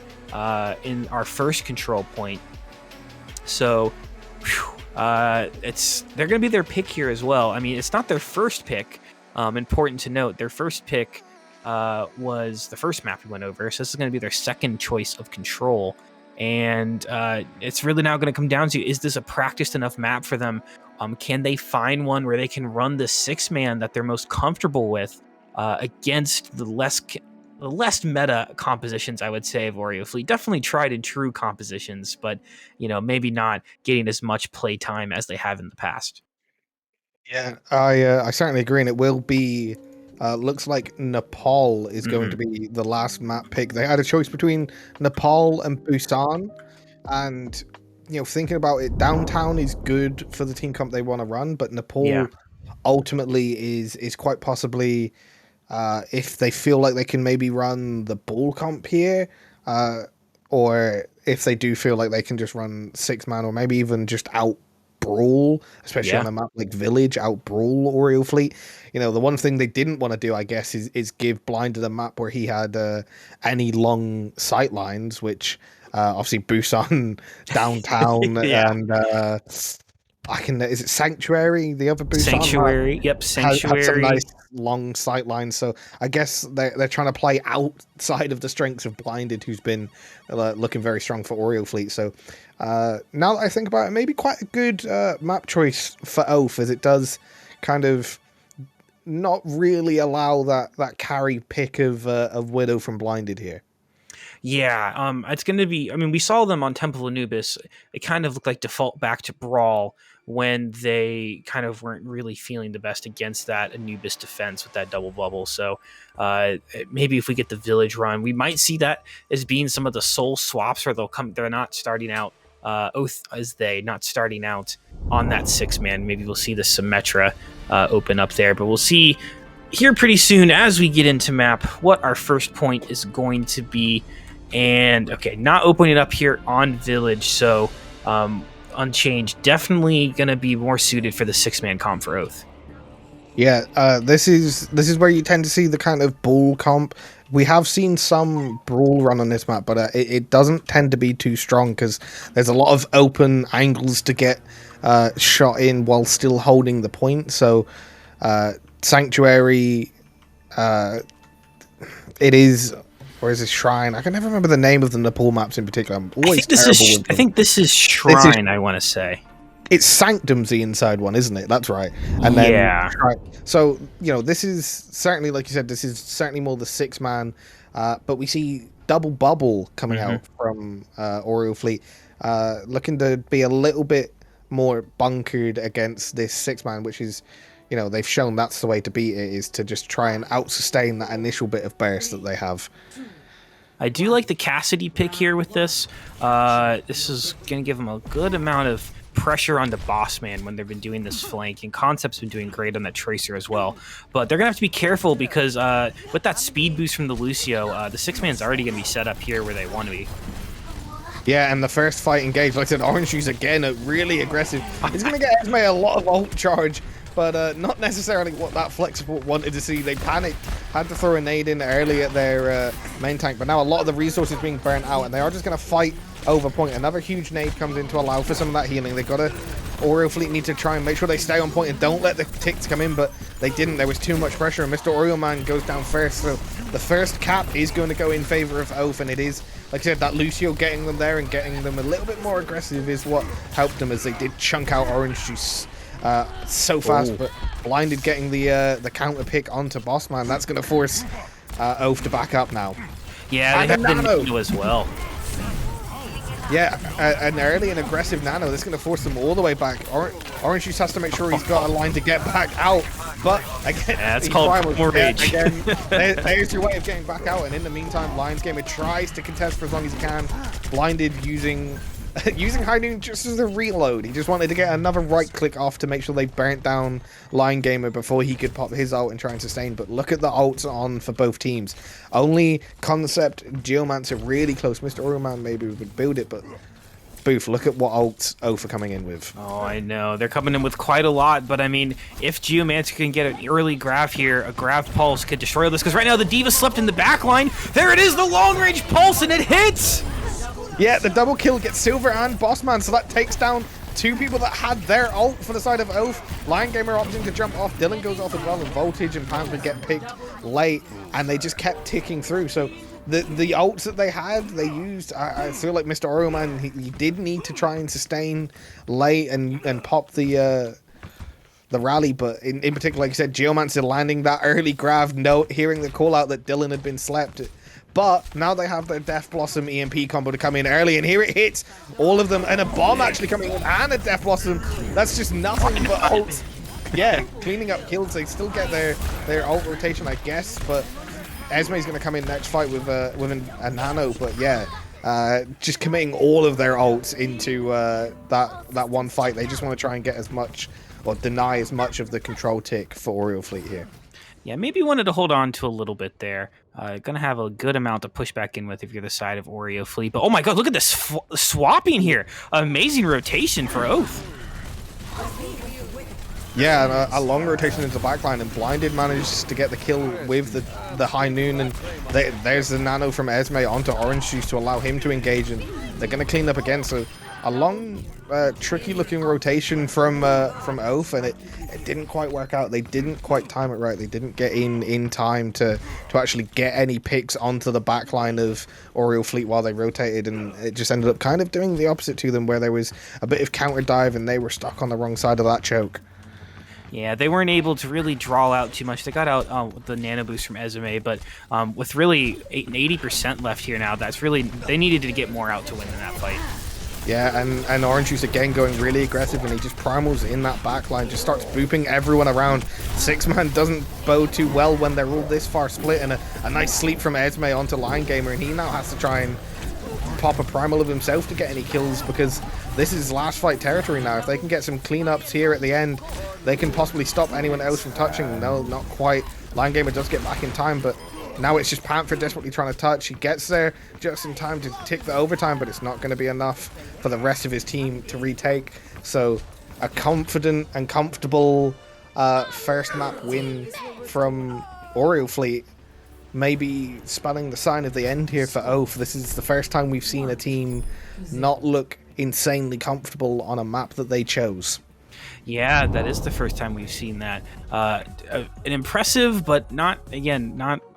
in our first control point. So they're going to be their pick here as well. I mean, it's not their first pick. Important to note, their first pick was the first map we went over. So this is going to be their second choice of control. And it's really now going to come down to, is this a practiced enough map for them? Can they find one where they can run the 6-man that they're most comfortable with against the less meta compositions, I would say, of Oreo Fleet? Definitely tried and true compositions, but maybe not getting as much play time as they have in the past. Yeah, I certainly agree, and it will be. Looks like Nepal is going to be the last map pick. They had a choice between Nepal and Busan, and thinking about it, downtown is good for the team comp they want to run, but Nepal ultimately is quite possibly, if they feel like they can maybe run the bull comp here, or if they do feel like they can just run 6-man, or maybe even just out brawl, especially on a map like Village, out brawl Oreo Fleet. The one thing they didn't want to do, I guess, is give Blinded a map where he had any long sight lines, which obviously Busan downtown and is it Sanctuary? The other Busan Sanctuary, yep, Sanctuary has some nice long sight lines. So I guess they're trying to play outside of the strengths of Blinded, who's been looking very strong for Oreo Fleet. So now that I think about it, maybe quite a good map choice for Oath, as it does kind of not really allow that carry pick of Widow from Blinded here. Yeah, it's going to be, I mean, we saw them on Temple Anubis. It kind of looked like default back to Brawl when they kind of weren't really feeling the best against that Anubis defense with that double bubble. So maybe if we get the Village run, we might see that as being some of the soul swaps where they're not starting out, Oath as they, not starting out on that 6-man. Maybe we'll see the Symmetra open up there, but we'll see here pretty soon as we get into map what our first point is going to be. And okay, not opening up here on Village, so Unchanged definitely going to be more suited for the 6-man comp for Oath. Yeah, this is where you tend to see the kind of bull comp. We have seen some brawl run on this map, but it doesn't tend to be too strong because there's a lot of open angles to get shot in while still holding the point. So Sanctuary, it is, or is it Shrine? I can never remember the name of the Nepal maps in particular. I'm always terrible with them. I think this is Shrine, I want to say. It's Sanctum's the inside one, isn't it? That's right. And then so this is certainly, like you said, this is certainly more the 6-man, but we see double bubble coming out from Oreo Fleet, looking to be a little bit more bunkered against this 6-man, which is, they've shown that's the way to beat it, is to just try and out sustain that initial bit of burst that they have. I do like the Cassidy pick here with this. This is going to give them a good amount of pressure on the boss man when they've been doing this flank, and Concept's been doing great on that Tracer as well. But they're gonna have to be careful because with that speed boost from the Lucio, the 6-man's already gonna be set up here where they want to be. Yeah, and the first fight engaged, like I said, Orange Juice again, really aggressive. He's gonna get Esme a lot of ult charge, but not necessarily what that Flex support wanted to see. They panicked, had to throw a nade in early at their main tank, but now a lot of the resources being burnt out, and they are just gonna fight over point. Another huge nade comes in to allow for some of that healing. They've got to, Oreo Fleet need to try and make sure they stay on point and don't let the ticks come in, but they didn't. There was too much pressure, and Mr. Oreo Man goes down first, so the first cap is going to go in favor of Oath, and it is, like I said, that Lucio getting them there and getting them a little bit more aggressive is what helped them, as they did chunk out Orange Juice so fast. But Blinded getting the counter pick onto Bossman, that's going to force Oath to back up now. Yeah, they have the Nano as well. Yeah, an early and aggressive Nano. This is going to force them all the way back. Orange Juice has to make sure he's got a line to get back out. But again, that's called more rage. Again, there's your way of getting back out. And in the meantime, Lions Gamer tries to contest for as long as he can. Blinded using High Noon just as a reload. He just wanted to get another right click off to make sure they burnt down Line Gamer before he could pop his ult and try and sustain. But look at the ults on for both teams. Only Concept, Geomancer really close. Mr. Oreo maybe would build it, but Booth, look at what ults Oath are coming in with. Oh, I know. They're coming in with quite a lot, but I mean, if Geomancer can get an early grab here, a grab pulse could destroy this, because right now the D.Va slept in the back line. There it is, the long-range pulse, and it hits! Yeah, the double kill gets Silver and Bossman, so that takes down two people that had their ult for the side of Oath. Lion Gamer opting to jump off. Dylan goes off as well, and Voltage and Panther get picked late, and they just kept ticking through. So the ults that they had, they used. I feel like Mr. Oreo he did need to try and sustain late and pop the rally, but in particular, like you said, Geomancer landing that early grab, hearing the call out that Dylan had been slept. But now they have their Death Blossom EMP combo to come in early, and here it hits all of them, and a bomb actually coming in, and a Death Blossom. That's just nothing but ults. Yeah, cleaning up kills. They still get their ult rotation, I guess, but Esme's going to come in next fight with a nano, but yeah, just committing all of their ults into that one fight. They just want to try and get as much, or deny as much of the control tick for Oreo Fleet here. Yeah, maybe wanted to hold on to a little bit there. Gonna have a good amount to push back in with if you're the side of Oreo Fleet. But oh my god, look at this swapping here. Amazing rotation for Oath. Yeah, and a long rotation into the backline, and Blinded manages to get the kill with the High Noon, and there's the nano from Esme onto Orange Juice to allow him to engage, and they're going to clean up again. So a long, tricky-looking rotation from Oath, and it didn't quite work out. They didn't quite time it right. They didn't get in time to actually get any picks onto the backline of Oreo Fleet while they rotated, and it just ended up kind of doing the opposite to them, where there was a bit of counter dive, and they were stuck on the wrong side of that choke. Yeah, they weren't able to really draw out too much. They got out with the nano boost from Esme, but with really 80% left here now, that's really, they needed to get more out to win in that fight. Yeah, and Orange Juice again going really aggressive, and he just primals in that backline, just starts booping everyone around. Six-man doesn't bode too well when they're all this far split, and a nice sleep from Esme onto Lion Gamer, and he now has to try and pop a primal of himself to get any kills, because this is last fight territory now. If they can get some cleanups here at the end, they can possibly stop anyone else from touching. No, not quite. Lion Gamer does get back in time, but now it's just Panther desperately trying to touch. He gets there just in time to tick the overtime, but it's not going to be enough for the rest of his team to retake. So a confident and comfortable first map win from Oreo Fleet, maybe spelling the sign of the end here for Oath. This is the first time we've seen a team not look insanely comfortable on a map that they chose. Yeah, that is the first time we've seen that. An impressive, but not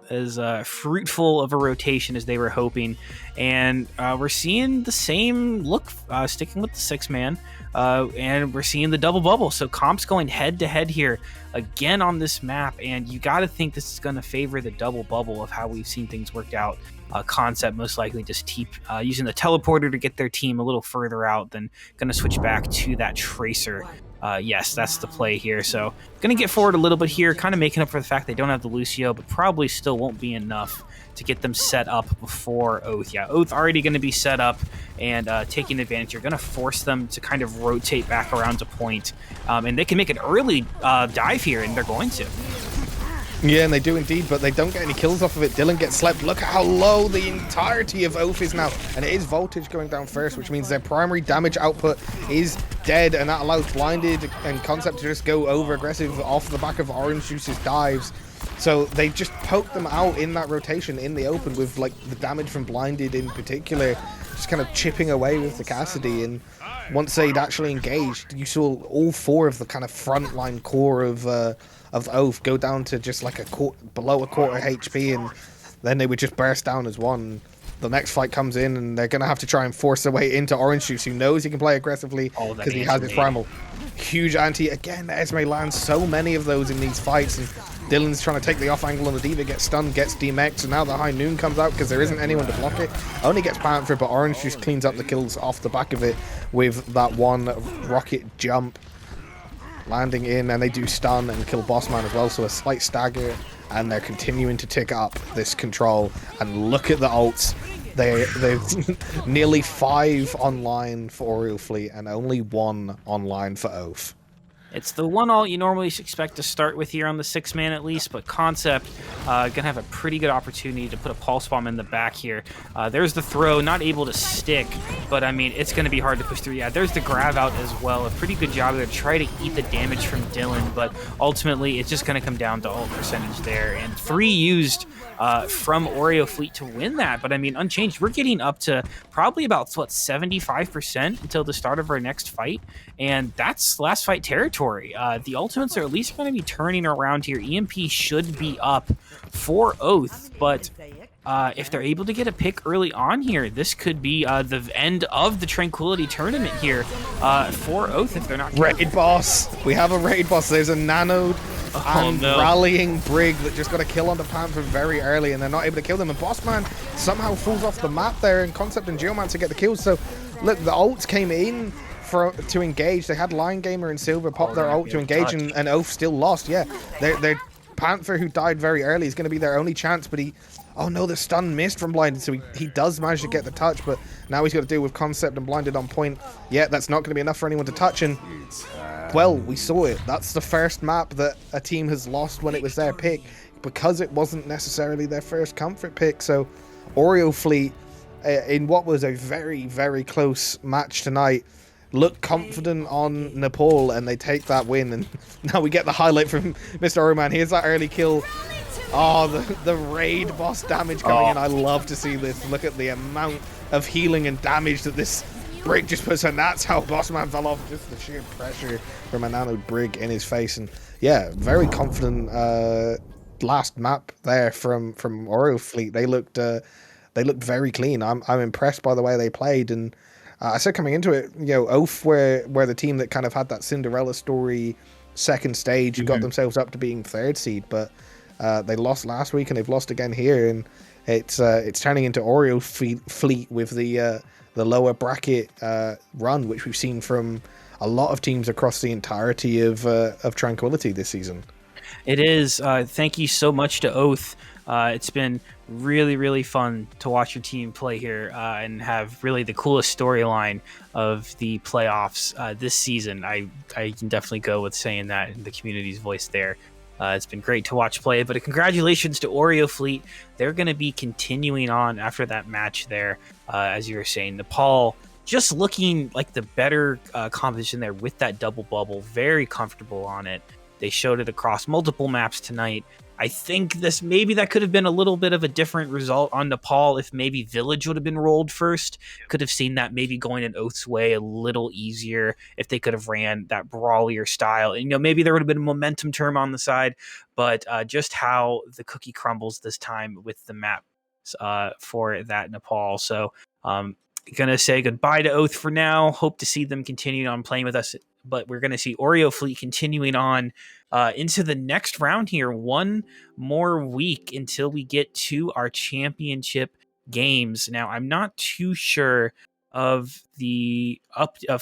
as fruitful of a rotation as they were hoping. And we're seeing the same look, sticking with the six-man. And we're seeing the double bubble. So Comp's going head-to-head here again on this map. And you got to think this is going to favor the double bubble of how we've seen things worked out. Concept most likely just using the teleporter to get their team a little further out, then going to switch back to that Tracer. Yes, that's the play here. So going to get forward a little bit here, kind of making up for the fact they don't have the Lucio, but probably still won't be enough to get them set up before Oath. Yeah, Oath already going to be set up and taking advantage. You're going to force them to kind of rotate back around to point, and they can make an early dive here, and they're going to. Yeah, and they do indeed, but they don't get any kills off of it. Dylan gets slept. Look at how low the entirety of Oath is now. And it is Voltage going down first, which means their primary damage output is dead, and that allows Blinded and Concept to just go over aggressive off the back of Orange Juice's dives. So they just poked them out in that rotation in the open with like the damage from Blinded in particular, just kind of chipping away with the Cassidy. And once they'd actually engaged, you saw all four of the kind of frontline core of Oath go down to just like below a quarter HP, and then they would just burst down as one. The next fight comes in, and they're going to have to try and force their way into Orange Juice, who knows he can play aggressively because he has his primal. Huge anti. Again, Esme lands so many of those in these fights, and Dylan's trying to take the off angle on the D.Va, gets stunned, gets DMX, and now the High Noon comes out because there isn't anyone to block it. Only gets Panther, but Orange Juice cleans up the kills off the back of it with that one rocket jump. Landing in, and they do stun and kill Bossman as well, so a slight stagger, and they're continuing to tick up this control. And look at the ults. they've nearly 5 online for Oreo Fleet and only 1 online for Oath. It's the one alt you normally expect to start with here on the 6-man at least, but Concept gonna have a pretty good opportunity to put a Pulse Bomb in the back here. There's the throw, not able to stick, but I mean, it's gonna be hard to push through. Yeah, there's the grab out as well. A pretty good job there to try to eat the damage from Dylan, but ultimately it's just gonna come down to ult percentage there. And 3 used from Oreo Fleet to win that, but I mean, Unchanged, we're getting up to probably about, what, 75% until the start of our next fight, and that's last fight territory. The ultimates are at least going to be turning around here. EMP should be up for Oath, but if they're able to get a pick early on here, this could be the end of the Tranquility tournament here for Oath if they're not careful. Raid boss. We have a raid boss. There's a nanoed and rallying Brig that just got a kill on the Panther very early, and they're not able to kill them. And Bossman somehow falls off the map there, and Concept and Geomancer get the kills. So, look, the ults came in to engage. They had Lion Gamer and Silver pop their ult to engage, and Oath still lost. Yeah, their Panther, who died very early, is going to be their only chance, but he... Oh no, the stun missed from Blinded, so he does manage to get the touch, but now he's got to deal with Concept and Blinded on point. Yeah, that's not going to be enough for anyone to touch, and, well, we saw it. That's the first map that a team has lost when it was their pick, because it wasn't necessarily their first comfort pick. So Oreo Fleet, in what was a very, very close match tonight, looked confident on Nepal, and they take that win. And now we get the highlight from Mr. Oroman. Here's that early kill. Oh, the raid boss damage coming in. I love to see this. Look at the amount of healing and damage that this Brig just puts, and that's how Bossman fell off. Just the sheer pressure from a nano Brig in his face. And yeah, very confident last map there from Oreo Fleet. They looked very clean. I'm impressed by the way they played. And I said coming into it, you know, Oath were the team that kind of had that Cinderella story second stage, got themselves up to being 3rd seed, but they lost last week and they've lost again here, and it's turning into Oreo Fleet with the lower bracket run, which we've seen from a lot of teams across the entirety of Tranquility this season. It is. Thank you so much to Oath. It's been really, really fun to watch your team play here and have really the coolest storyline of the playoffs this season. I can definitely go with saying that in the community's voice there. It's been great to watch play, but congratulations to Oreo Fleet. They're going to be continuing on after that match there, as you were saying. Nepal just looking like the better composition there with that double bubble, very comfortable on it. They showed it across multiple maps tonight. I think maybe that could have been a little bit of a different result on Nepal if maybe Village would have been rolled first. Could have seen that maybe going in Oath's way a little easier if they could have ran that brawlier style. And, you know, maybe there would have been a momentum term on the side, but just how the cookie crumbles this time with the map for that Nepal. So gonna say goodbye to Oath for now. Hope to see them continue on playing with us, but we're gonna see Oreo Fleet continuing on into the next round here. One more week until we get to our championship games. Now, I'm not too sure of the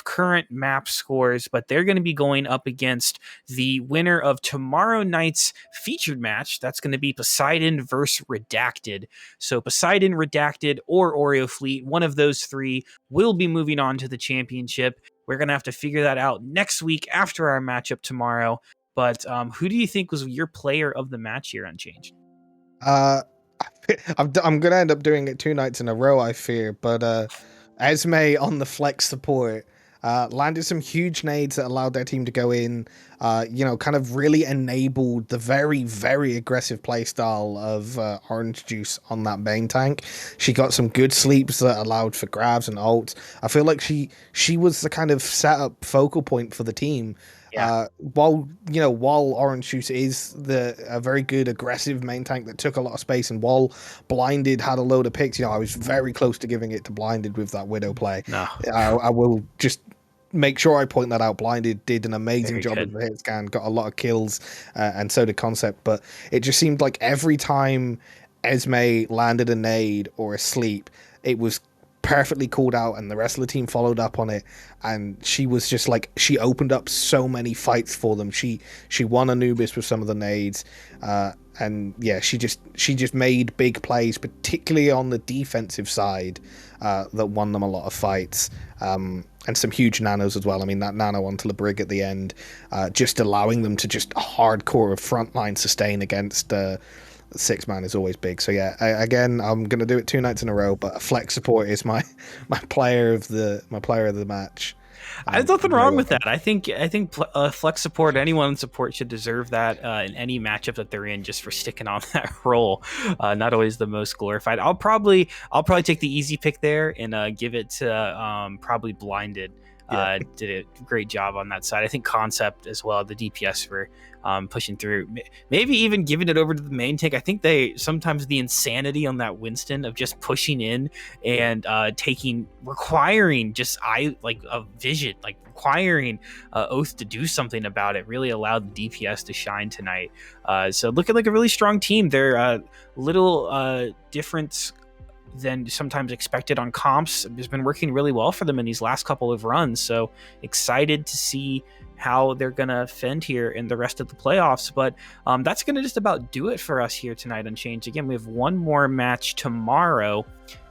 current map scores, but they're going to be going up against the winner of tomorrow night's featured match. That's going to be Poseidon versus Redacted. So Poseidon, Redacted, or Oreo Fleet, one of those three will be moving on to the championship. We're going to have to figure that out next week after our matchup tomorrow. But who do you think was your player of the match here, Unchanged? I'm going to end up doing it 2 nights in a row, I fear. But Esme on the flex support landed some huge nades that allowed their team to go in, kind of really enabled the very, very aggressive playstyle of Orange Juice on that main tank. She got some good sleeps that allowed for grabs and ults. I feel like she was the kind of setup focal point for the team. Yeah. While Orange Juice is a very good aggressive main tank that took a lot of space, and while Blinded had a load of picks, I was very close to giving it to Blinded with that Widow play. No. I will just make sure I point that out. Blinded did an amazing job with the hit scan, got a lot of kills, and so did Concept, but it just seemed like every time Esme landed a nade or a sleep, it was perfectly called out, and the rest of the team followed up on it, and she was just like, she opened up so many fights for them. She won Anubis with some of the nades, and yeah, she just made big plays, particularly on the defensive side, that won them a lot of fights. And some huge nanos as well. I mean, that nano onto the brig at the end, just allowing them to just hardcore frontline sustain against 6-man is always big. So yeah, again, I'm gonna do it 2 nights in a row, but flex support is my player of the match. There's nothing wrong with that. I think flex support, anyone in support should deserve that in any matchup that they're in, just for sticking on that role. Not always the most glorified. I'll probably take the easy pick there and give it to probably Blinded. Did a great job on that side. I think Concept as well, the DPS for pushing through, maybe even giving it over to the main tank. I think they sometimes the insanity on that Winston of just pushing in and requiring just a vision, like requiring Oath to do something about it, really allowed the DPS to shine tonight. So looking like a really strong team. They're little different than sometimes expected on comps. Has been working really well for them in these last couple of runs. So excited to see how they're gonna fend here in the rest of the playoffs. But that's gonna just about do it for us here tonight on Change. Again, we have one more match tomorrow.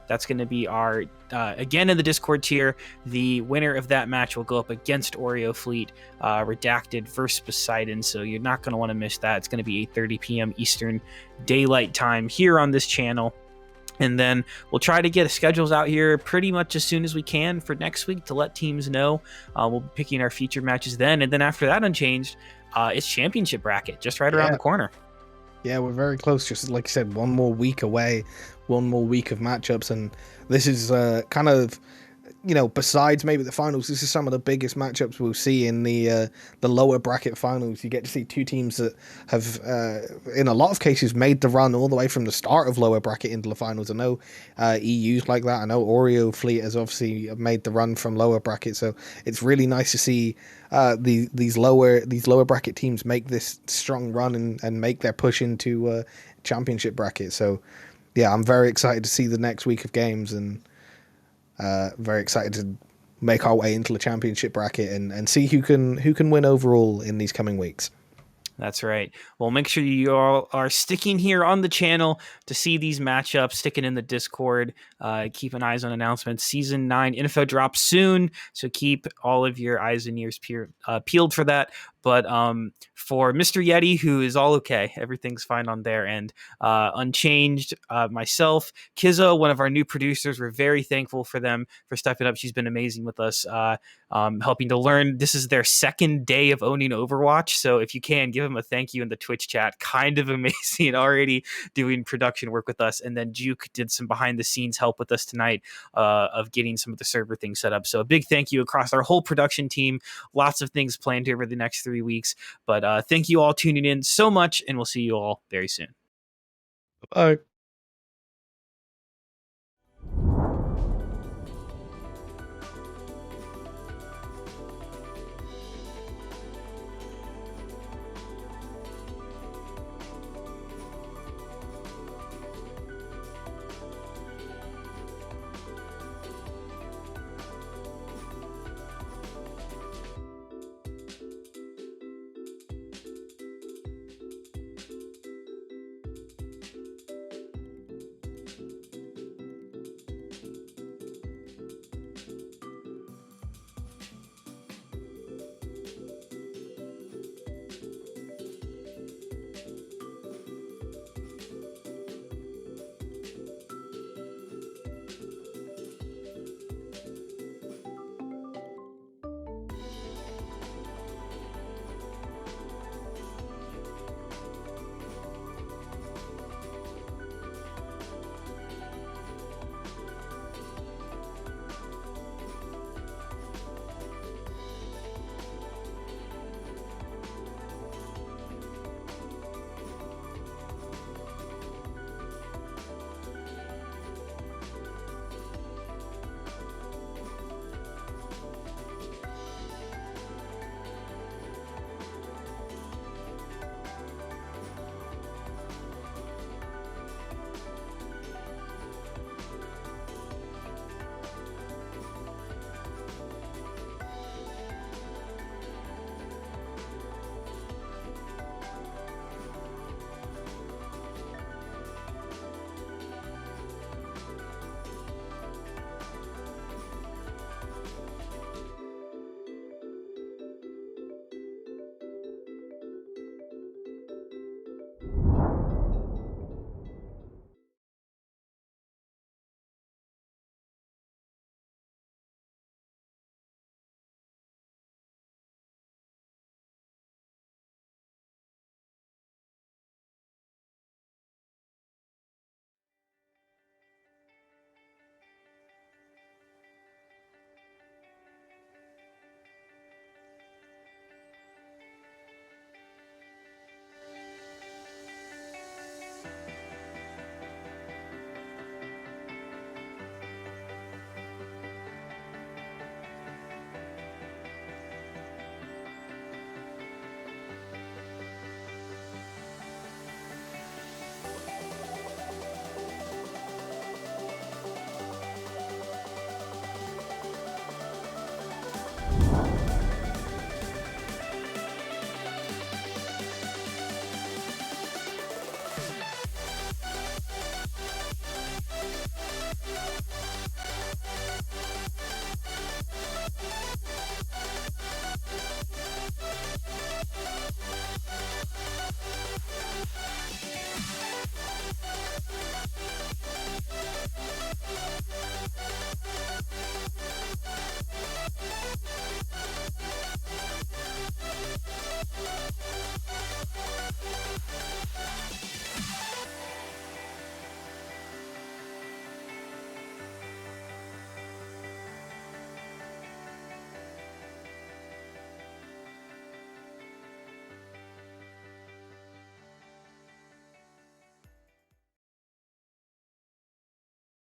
That's going to be our, again, in the Discord tier. The winner of that match will go up against Oreo Fleet, Redacted versus Poseidon. So you're not going to want to miss that. It's going to be 8:30 p.m. Eastern Daylight Time here on this channel. And then we'll try to get schedules out here pretty much as soon as we can for next week to let teams know. We'll be picking our featured matches then. And then after that, Unchanged, it's championship bracket just right around the corner. Yeah, we're very close. Just like I said, one more week away, one more week of matchups. And this is kind of, besides maybe the finals, this is some of the biggest matchups we'll see in the lower bracket finals. You get to see two teams that have, in a lot of cases, made the run all the way from the start of lower bracket into the finals. I know EU's like that. I know Oreo Fleet has obviously made the run from lower bracket. So it's really nice to see these lower bracket teams make this strong run and make their push into championship bracket. So yeah, I'm very excited to see the next week of games, and very excited to make our way into the championship bracket and see who can win overall in these coming weeks. That's right. Well, make sure you all are sticking here on the channel to see these matchups, sticking in the Discord. Keep an eyes on announcements. Season 9 info drops soon, so keep all of your eyes and ears peeled for that. But for Mr. Yeti, who is all okay, everything's fine on their end. Unchanged, myself, Kizzo, one of our new producers, we're very thankful for them for stepping up. She's been amazing with us, helping to learn. This is their second day of owning Overwatch, so if you can, give them a thank you in the Twitch chat. Kind of amazing, already doing production work with us. And then Juke did some behind the scenes help with us tonight of getting some of the server things set up. So a big thank you across our whole production team. Lots of things planned over the next 3 weeks. But thank you all tuning in so much, and we'll see you all very soon. Bye.